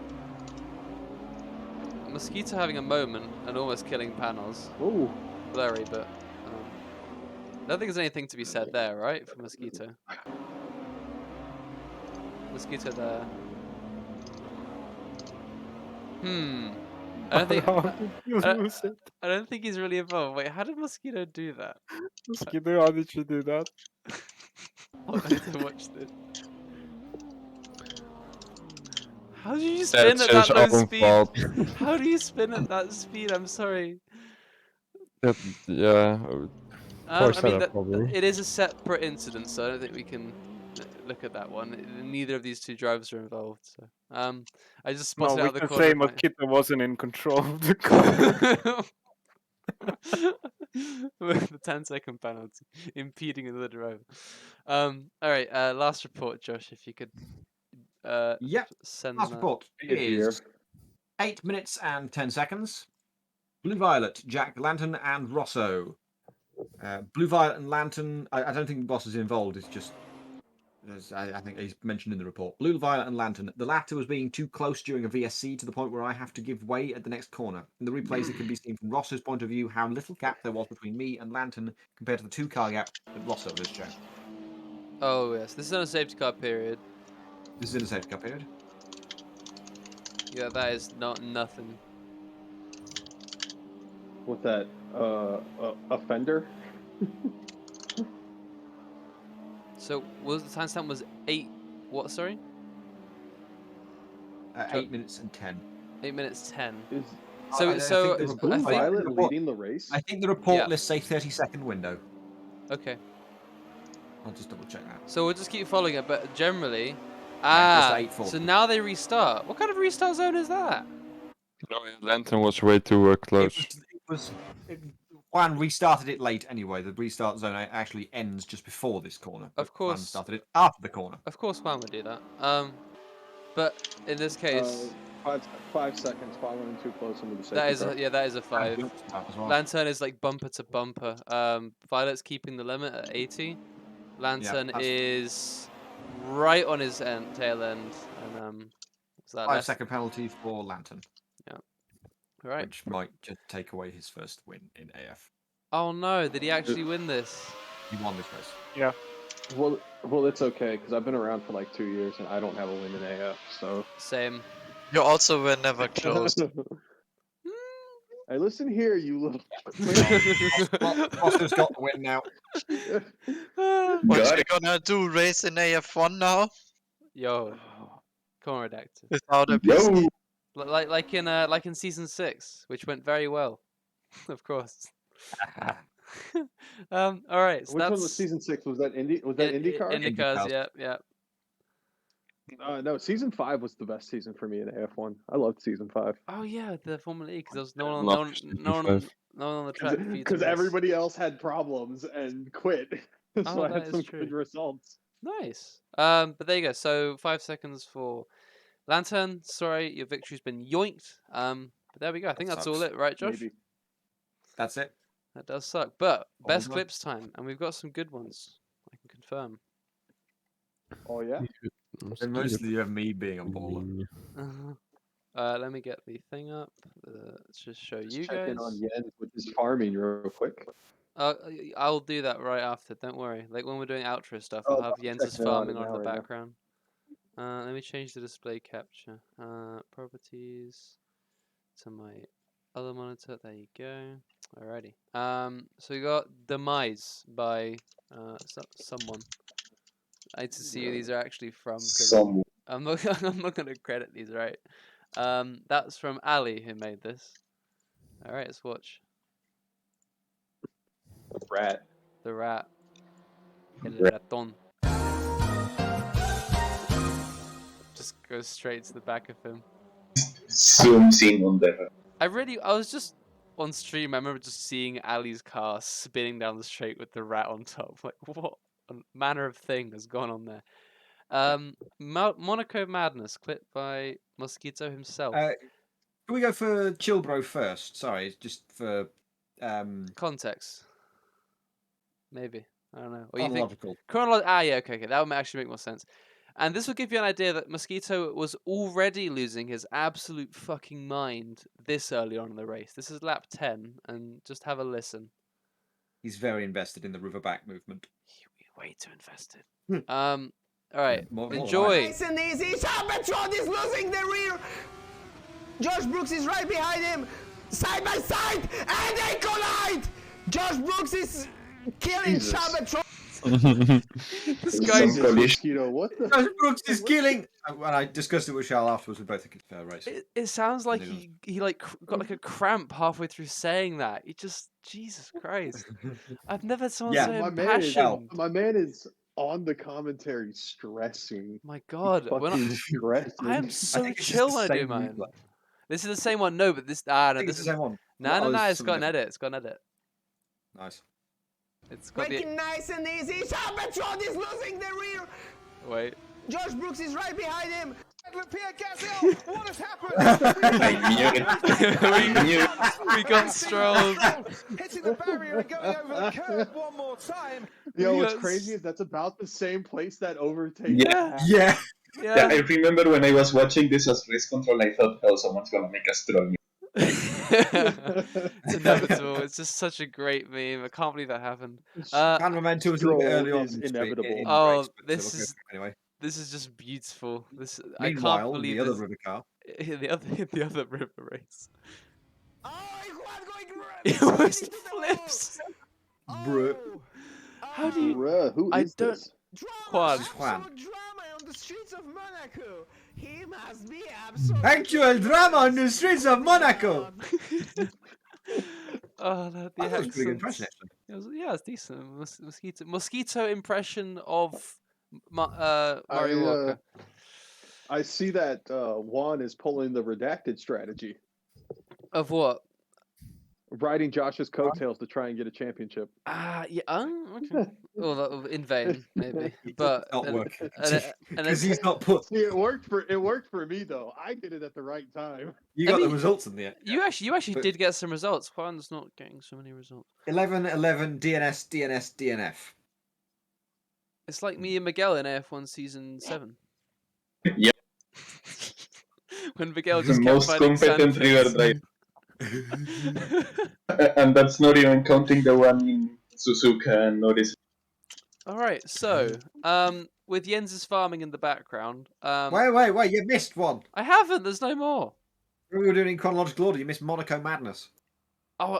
Mosquito having a moment and almost killing panels. Ooh. Blurry, but I don't think there's anything to be said there, right? For Mosquito. Mosquito there. I don't think. How did you lose it? I don't think he's really involved. Wait, how did Mosquito do that? Mosquito, how did you do that? I need to watch this. How do you spin That's at that his low own speed? fault. How do you spin at that speed? I'm sorry. Yeah. Poor I mean, setup, probably. it is a separate incident, so I don't think we can look at that one. Neither of these two drivers are involved. So, I just No, spotted we out the can corner. say of my- Mosquito wasn't in control of the car. With the 10-second penalty, impeding another driver. All right, last report, Josh, if you could Yep. send Last that. report is 8 minutes and 10 seconds. Blue Violet, Jack Lantern, and Rosso. Blue Violet and Lantern. I don't think the boss is involved. It's just As I think he's mentioned in the report. Blue, Violet, and Lantern. The latter was being too close during a VSC to the point where I have to give way at the next corner. In the replays, it can be seen from Ross's point of view how little gap there was between me and Lantern compared to the 2-car gap that Rosso has shown. Oh yes, this is on a safety car period. This is in a safety car period. Yeah, that is not nothing. With that offender. So was the timestamp was 8? What? Sorry. 8 minutes and 10. 8 minutes 10. Is So is Blue Violet leading the race? I think the report Yeah. lists a 30-second window. Okay. I'll just double check that. So we'll just keep following it, but generally, just 8:40. so now they restart. What kind of restart zone is that? No, Lantern was way too close. Juan restarted it late anyway. The restart zone actually ends just before this corner. Of Juan course. started it after the corner. Of course, Juan would do that. But in this case, 5 seconds following too close into the safety that is car. that is a 5. As well. Lantern is like bumper to bumper. Violet's keeping the limit at 80. Lantern that's- is right on his tail end, and what's that? 5-second penalty for Lantern, Right. which might just take away his first win in AF. Oh no! Did he actually win this? He won this race. Yeah. Well, it's okay because I've been around for like 2 years and I don't have a win in AF. So Same. You also were never close. Hey, listen here, you little. Foster's got the win now. What Got you gonna do? Race in AF1 now Yo, come on, redacted. without a PC? Yo! Like in season 6, which went very well, of course. All right. So Which that's one was season 6? Was that Indy? Was that IndyCar? IndyCars, yeah. No, season 5 was the best season for me in AF1. I loved season 5 Oh yeah, the Formula E, because there was no one, Love season five. on the track. for you to because race. everybody else had problems and quit. So Oh, I that had is some true. good results. Nice. But there you go. So 5 seconds for Lantern. Sorry, your victory's been yoinked. But there we go. I think That that's all sucks. it, right, Josh? Maybe. That's it. That does suck. But best done. clips time, and we've got some good ones. I can confirm. Oh yeah. And mostly you have me being a baller. Let me get the thing up. Let's just show you Check guys. in on Yen with his farming real quick. I'll do that right after. Don't worry. Like when we're doing outro stuff, Oh, I'll have I'm Jens's checking it out farming on in now, the right now. background. Let me change the display capture. Properties to my other monitor. There you go. Alrighty. So we got Demise by someone. I need to see who these are actually from. 'Cause Some I'm not gonna credit these right. That's from Ali who made this. All right, let's watch Rat. the rat. El Rat. ratón. Just goes straight to the back of him. zooms in on the. I was just on stream. I remember just seeing Ali's car spinning down the straight with the rat on top. Like, what manner of thing has gone on there? Monaco Madness, clipped by Mosquito himself. Can we go for Chilbro first? Sorry, just for Context. Maybe. I don't know. Or you think chronological. yeah, okay. That would actually make more sense. And this will give you an idea that Mosquito was already losing his absolute fucking mind this early on in the race. This is lap 10, and just have a listen. He's very invested in the Riverback movement. Way too invested. All right, More enjoy. Nice and easy. Zap-Hosting is losing the rear. Josh Brooks is right behind him, side by side, and they collide. Josh Brooks is killing Jesus. Zap-Hosting. This guy's Some collision. Mosquito, what the? Josh Brooks is killing. When I discussed it with Charles afterwards, we both think it's a fair race. It sounds like And it he like got like a cramp halfway through saying that. He just Jesus Christ. I've never had someone Yeah. so My man, is, impassioned. my man is on the commentary stressing. My God, when Fucking stressing. I am so think it's just chill the when I do same mine. replay. This is the same one. No, but this no, I think this it's is the same one. no. Oh, It's something got an different. edit. It's got an edit. Nice. It's got the Breaking nice and easy. Zap-Hosting is losing the rear. wait. Josh Brooks is right behind him. What has happened? I knew it. I knew it. We got strolled. Hitting the barrier and going over the curb one more time. Yo, what's Yes. crazy is that's about the same place that overtake. Yeah. happened. Yeah. Yeah, I Yeah. remember when I was watching this as race control, I thought, oh, someone's gonna make us troll me. It's inevitable. It's just such a great meme. I can't believe that happened. Fan momentum was a little bit Stroll early on is in the inevitable. in the Oh, race, but this we'll go is- through it anyway. This is just beautiful. This I can't Meanwhile, believe the other this- river car. in the other river race. Oh, Juan going It almost flips. Bruh. How do you? Bruh, who I is don't- this? Juan. This is Juan. Absolute drama on the streets of Monaco. He must be absolute. Actual drama on the streets of Monaco. Oh, the I thought it was a pretty good impression, accents. actually. It was, yeah, it's decent. Mosquito impression of Mario Walker. I see that Juan is pulling the redacted strategy, Of what? riding Josh's coattails to try and get a championship. Yeah. Okay. Well, in vain, maybe. But Not work. and Because he's not put. See, it worked for me though. I did it at the right time. You I got mean, the results in the end. you actually But- did get some results. Juan's not getting so many results. 11-11 DNS DNS DNF. It's like me and Miguel in AF1 season 7. Yep. When Miguel The just kept most finding competent river sandpits. driver. And that's not even counting the one in Suzuka and Norris. All right, so with Jens's farming in the background, Wait, you missed one. I haven't. There's no more. We were doing in chronological order. You missed Monaco Madness. Oh,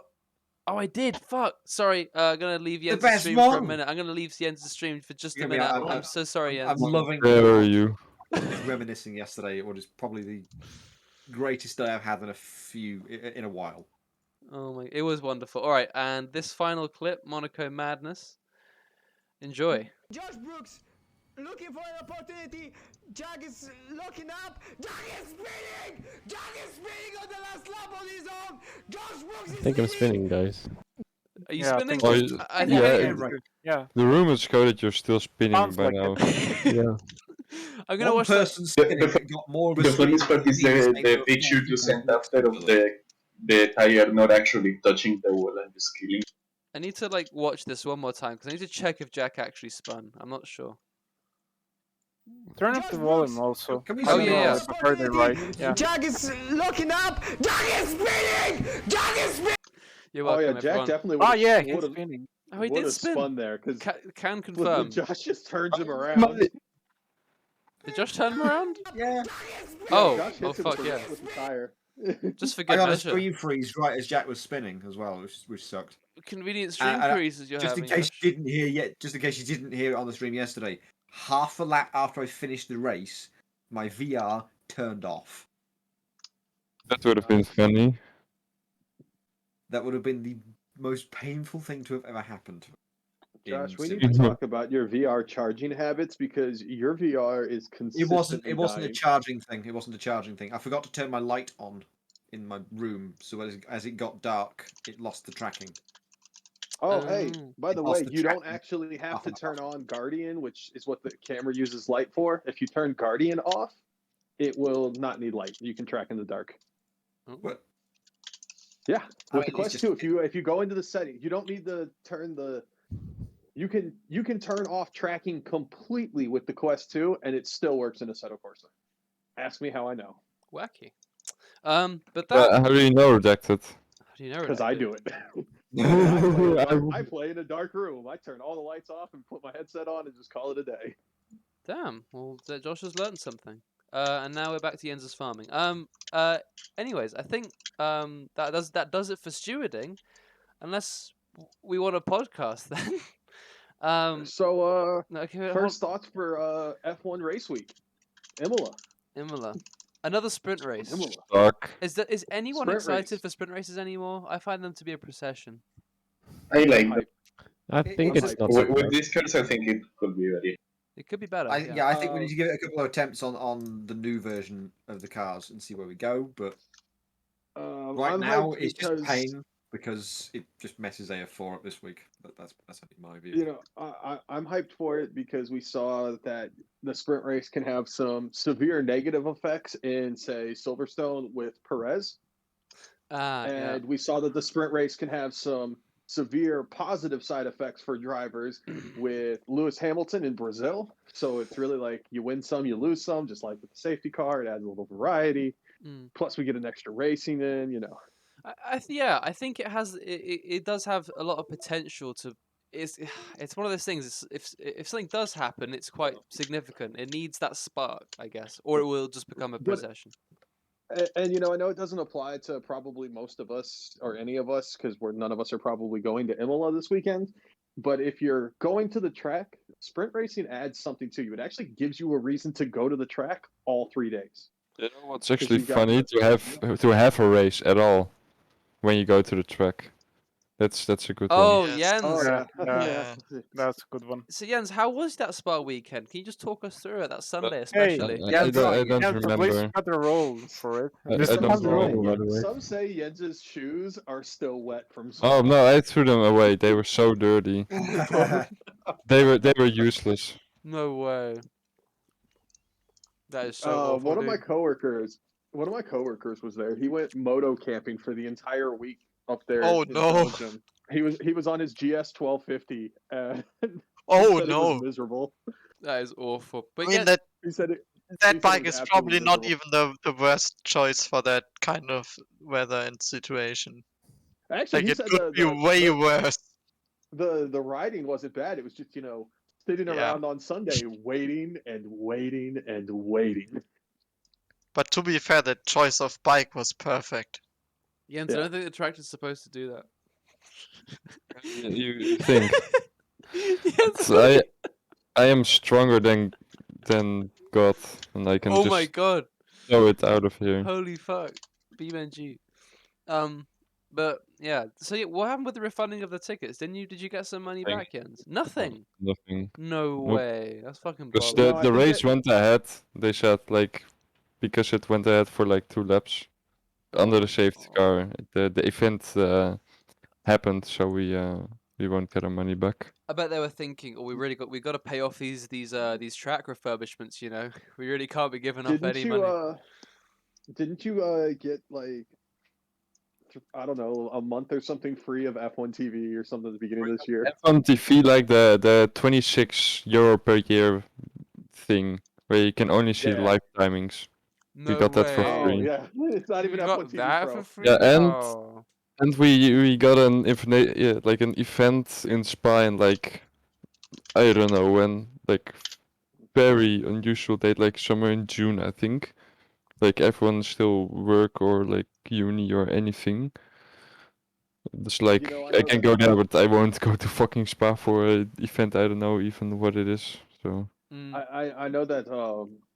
I did. Fuck. Sorry. Gonna leave Jens's best stream for a one. minute. I'm gonna leave Jens's stream for just a Yeah, minute. I'm- I'm so sorry, I'm Jens. loving Where are you? reminiscing yesterday. It was probably the greatest day I've had in a while. Oh my! It was wonderful. All right, and this final clip, Monaco Madness. Enjoy. Josh Brooks looking for an opportunity. Jag is looking up. Jag is spinning. Jag is spinning on the last lap on his own. Josh Brooks is I think I'm spinning, guys. Are you Yeah, I spinning? think Oh, it's- you- I yeah, think right. Yeah. The rumors go that you're still spinning Sounds by like now. Yeah. I'm gonna One watch that. person spinning got more of a The spin funniest part is the picture you sent after of the tire not actually touching the wall and just killing. I need to like watch this one more time because I need to check if Jack actually spun. I'm not sure. Turn up the volume also. Can we Oh, see yeah, yours? yeah. I heard it right. Yeah. Jag is looking up. Jag is spinning. Jag is spinning. You're Oh welcome, yeah, Jack everyone. definitely Oh would yeah, he's have spinning. Oh, he did spin. spun there because Can confirm. Josh just turns him around. Did Josh turn him around? Yeah. Oh, Josh hits oh him fuck with, yeah. with the tire. Just for I good got a measure. screen freeze right as Jack was spinning as well, which sucked. Convenient stream and freezes you're Just in having. case Josh. you didn't hear yet, just in case you didn't hear it on the stream yesterday, half a lap after I finished the race, my VR turned off. That would have been funny. That would have been the most painful thing to have ever happened. Josh, we in need to Sim- talk about your VR charging habits because your VR is It consistently wasn't a dying. charging thing. It wasn't a charging thing. I forgot to turn my light on in my room, so as it got dark, it lost the tracking. Oh, hey, Oh. by the lost way, the you don't tracking. actually have Off to and turn on Guardian, which is what the camera uses light for. If you turn Guardian off, it will not need light. You can track in the dark. But Yeah, I with the mean, it's Quest just- 2, if you go into the settings, you don't need to turn the. You can turn off tracking completely with the Quest 2, and it still works in Assetto Corsa. Ask me how I know, Wacky. But that. How do you know redacted? How do you know? because I redacted? do it. I play in a dark room. I turn all the lights off and put my headset on and just call it a day. Damn. Well, Josh has learned something. And now we're back to Jens's farming. Anyways, I think that does it for stewarding, unless we want a podcast then. So, Okay, wait, first thoughts for F1 race week, Imola. Imola. Another sprint race. Imola. Fuck. Is anyone Sprint excited race. for sprint races anymore? I find them to be a procession. I like that. I think it's it's not so With bad. these cars, I think it could be very. It could be better. I think we need to give it a couple of attempts on the new version of the cars and see where we go. But right I'm now, hyped it's just because, pain because it just messes AF4 up this week. But that's only my view. You know, I'm hyped for it because we saw that the sprint race can have some severe negative effects in, say, Silverstone with Perez. And we saw that the sprint race can have some severe positive side effects for drivers with Lewis Hamilton in Brazil. So it's really like you win some, you lose some, just like with the safety car. It adds a little variety. Plus, we get an extra racing in, you know. I think it does have a lot of potential to. It's one of those things. If something does happen, it's quite significant. It needs that spark, I guess, or it will just become a procession. And you know, I know it doesn't apply to probably most of us or any of us because none of us are probably going to Imola this weekend. But if you're going to the track, sprint racing adds something to you. It actually gives you a reason to go to the track all 3 days. You know what's actually funny to have a race at all when you go to the track. That's a good one. Oh, Yes. Jens. Yeah, that's a good one. So Jens, how was that Spa weekend? Can you just talk us through it? That Sunday Hey, especially. I don't remember. Please got a role for it. I don't know, by the way. Some say Jens's shoes are still wet from Oh no, I threw them away. They were so dirty. They were useless. No way. That is so awful. One of my coworkers was there. He went moto camping for the entire week up there. Oh, in no. Belgium. He was on his GS1250. And Oh he said no. it was miserable. That is awful. But I mean, yeah, He said it. that bike was is absolutely probably not miserable. even the worst choice for that kind of weather and situation. Actually, Like, he it said could be way worse. the riding wasn't bad. It was just, you know, sitting Yeah. around on Sunday waiting and waiting and waiting. But to be fair, the choice of bike was perfect. Jens, I don't think the tractor's supposed to do that. You think? Jens, I am stronger than God, and I can oh just my god. throw it out of here. Holy fuck. BMG. But yeah, so what happened with the refunding of the tickets? Did you get some money back, Jens? Nothing. Nothing. No Nope. way. That's fucking Because bollocks. No, I the think race went ahead. They said like because it went ahead for like 2 laps under the safety car. The event happened, so we won't get our money back. I bet they were thinking, "Oh, we got to pay off these track refurbishments. You know, we really can't be giving off any money." Didn't you get like I don't know, a month or something free of F1 TV or something at the beginning of this year? On TV, like the €26 per year thing, where you can only see Yeah. live timings. No got that for way. Oh free. yeah, it's not You even got F1 TV that Pro. for free? Yeah, and Oh. and we got an like an event in Spa in like I don't know when, like very unusual date, like somewhere in June, I think. Like everyone still work or like uni or anything. It's like You know, I I know can that- go there, but I won't go to fucking Spa for an event. I don't know even what it is. So Mm. I know that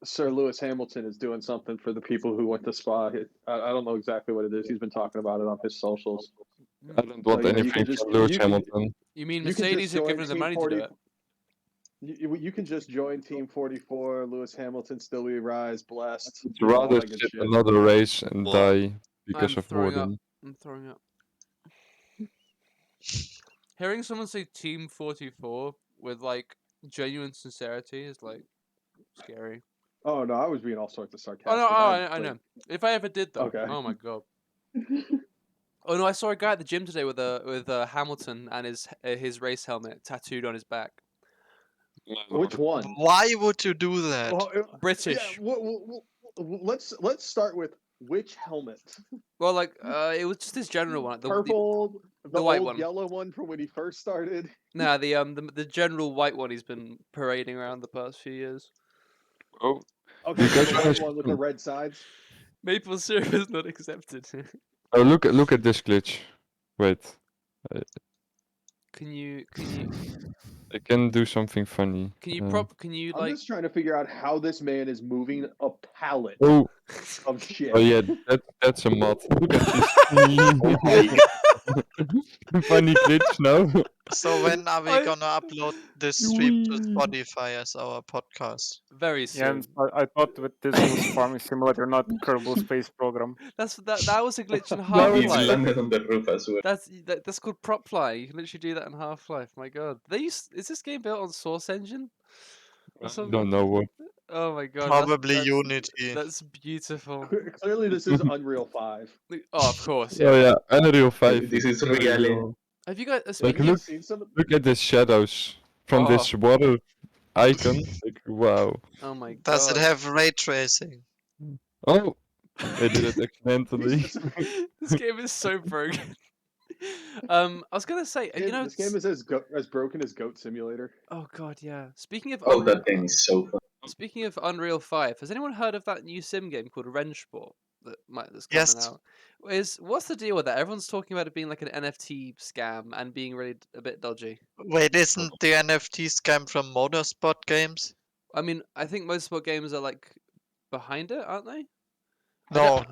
Sir Lewis Hamilton is doing something for the people who went to Spa. I don't know exactly what it is. He's been talking about it on his socials. I don't want So, you know, you anything can just- from Lewis you can- Hamilton. You mean You can Mercedes just have join given us the Team money to do 40 it? You can just join Team 44. Lewis Hamilton still be rise blessed. I'd you know, all rather that good skip shit. another race and die because I'm of throwing up. boredom. I'm throwing up. Hearing someone say Team 44 with like genuine sincerity is like scary. Oh no, I was being all sorts of sarcastic. Oh no, I know. If I ever did though, Okay. oh my god. Oh no, I saw a guy at the gym today with Hamilton and his race helmet tattooed on his back. Which one? Why would you do that? Well, British. Yeah, let's start with which helmet? Well, like it was just his general one. Purple, the white old one. yellow one from when he first started. Nah, the general white one he's been parading around the past few years. Oh, Okay, so Because the when white I- one with the red sides. Maple syrup is not accepted. oh look at this glitch. Wait, Can you I can do something funny. I'm like just trying to figure out how this man is moving a pallet Oh, of shit. oh yeah, that's a mod. Look at this. Funny glitch now. So when are we gonna upload this stream to Spotify as our podcast? very Yeah, soon? and I thought that this was Farming Simulator, not Kerbal Space Program. That was a glitch in He's Half-Life. landed on the roof as well. That's called prop fly. You can literally do that in Half-Life. My god. Is this game built on Source Engine? I don't know what. Oh my god. Probably Unity. That's beautiful. Clearly, this is Unreal 5. Oh, of course. Oh Yeah. yeah, Unreal 5. This is very really. real. Have you guys Like speaking look, of? Seen some? look at the shadows from this water icon. Like wow. Oh my Does god. it have ray tracing? Oh, I did it accidentally. This game is so broken. I was gonna say, you know, This game is as broken as Goat Simulator. oh god, yeah. Speaking of Oh, Unreal, that game is so fun. speaking of Unreal 5, has anyone heard of that new sim game called Sport that's coming Yes. out? What's the deal with that? Everyone's talking about it being like an NFT scam and being really a bit dodgy. Wait, isn't the NFT scam from Motorsport games? I mean, I think motorsport games are like behind it, aren't they? No,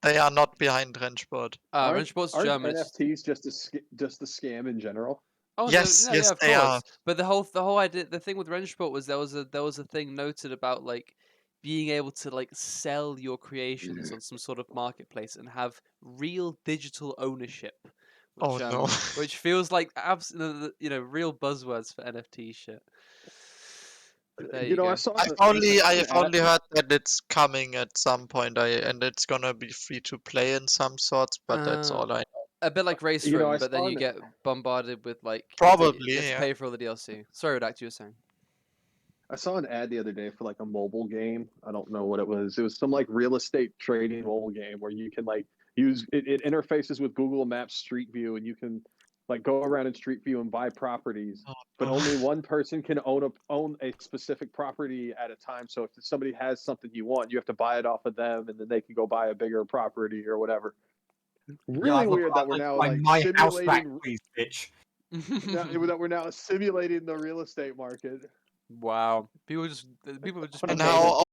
they are not behind Rennsport. Rennsport's aren't German. NFTs just a scam in general? Oh Yes, yeah, of they course. are. But the whole idea, the thing with Rennsport was there was a thing noted about like being able to like sell your creations on some sort of marketplace and have real digital ownership. Which, Oh no. which feels like real buzzwords for NFT shit. But there you go. I've only heard that it's coming at some point. And it's gonna be free to play in some sorts, but that's all I know. A bit like Race You know, Room, I but then saw you that- get bombarded with like Probably, you have to yeah. pay for all the DLC. Sorry, Redact, you were saying. I saw an ad the other day for like a mobile game. I don't know what it was. It was some like real estate trading mobile game where you can like use it interfaces with Google Maps Street View, and you can like go around in Street View and buy properties. But only one person can own a specific property at a time. So if somebody has something you want, you have to buy it off of them, and then they can go buy a bigger property or whatever. Really weird that we're now like my house back, simulating please, bitch. that we're now simulating the real estate market. Wow, people are just. And how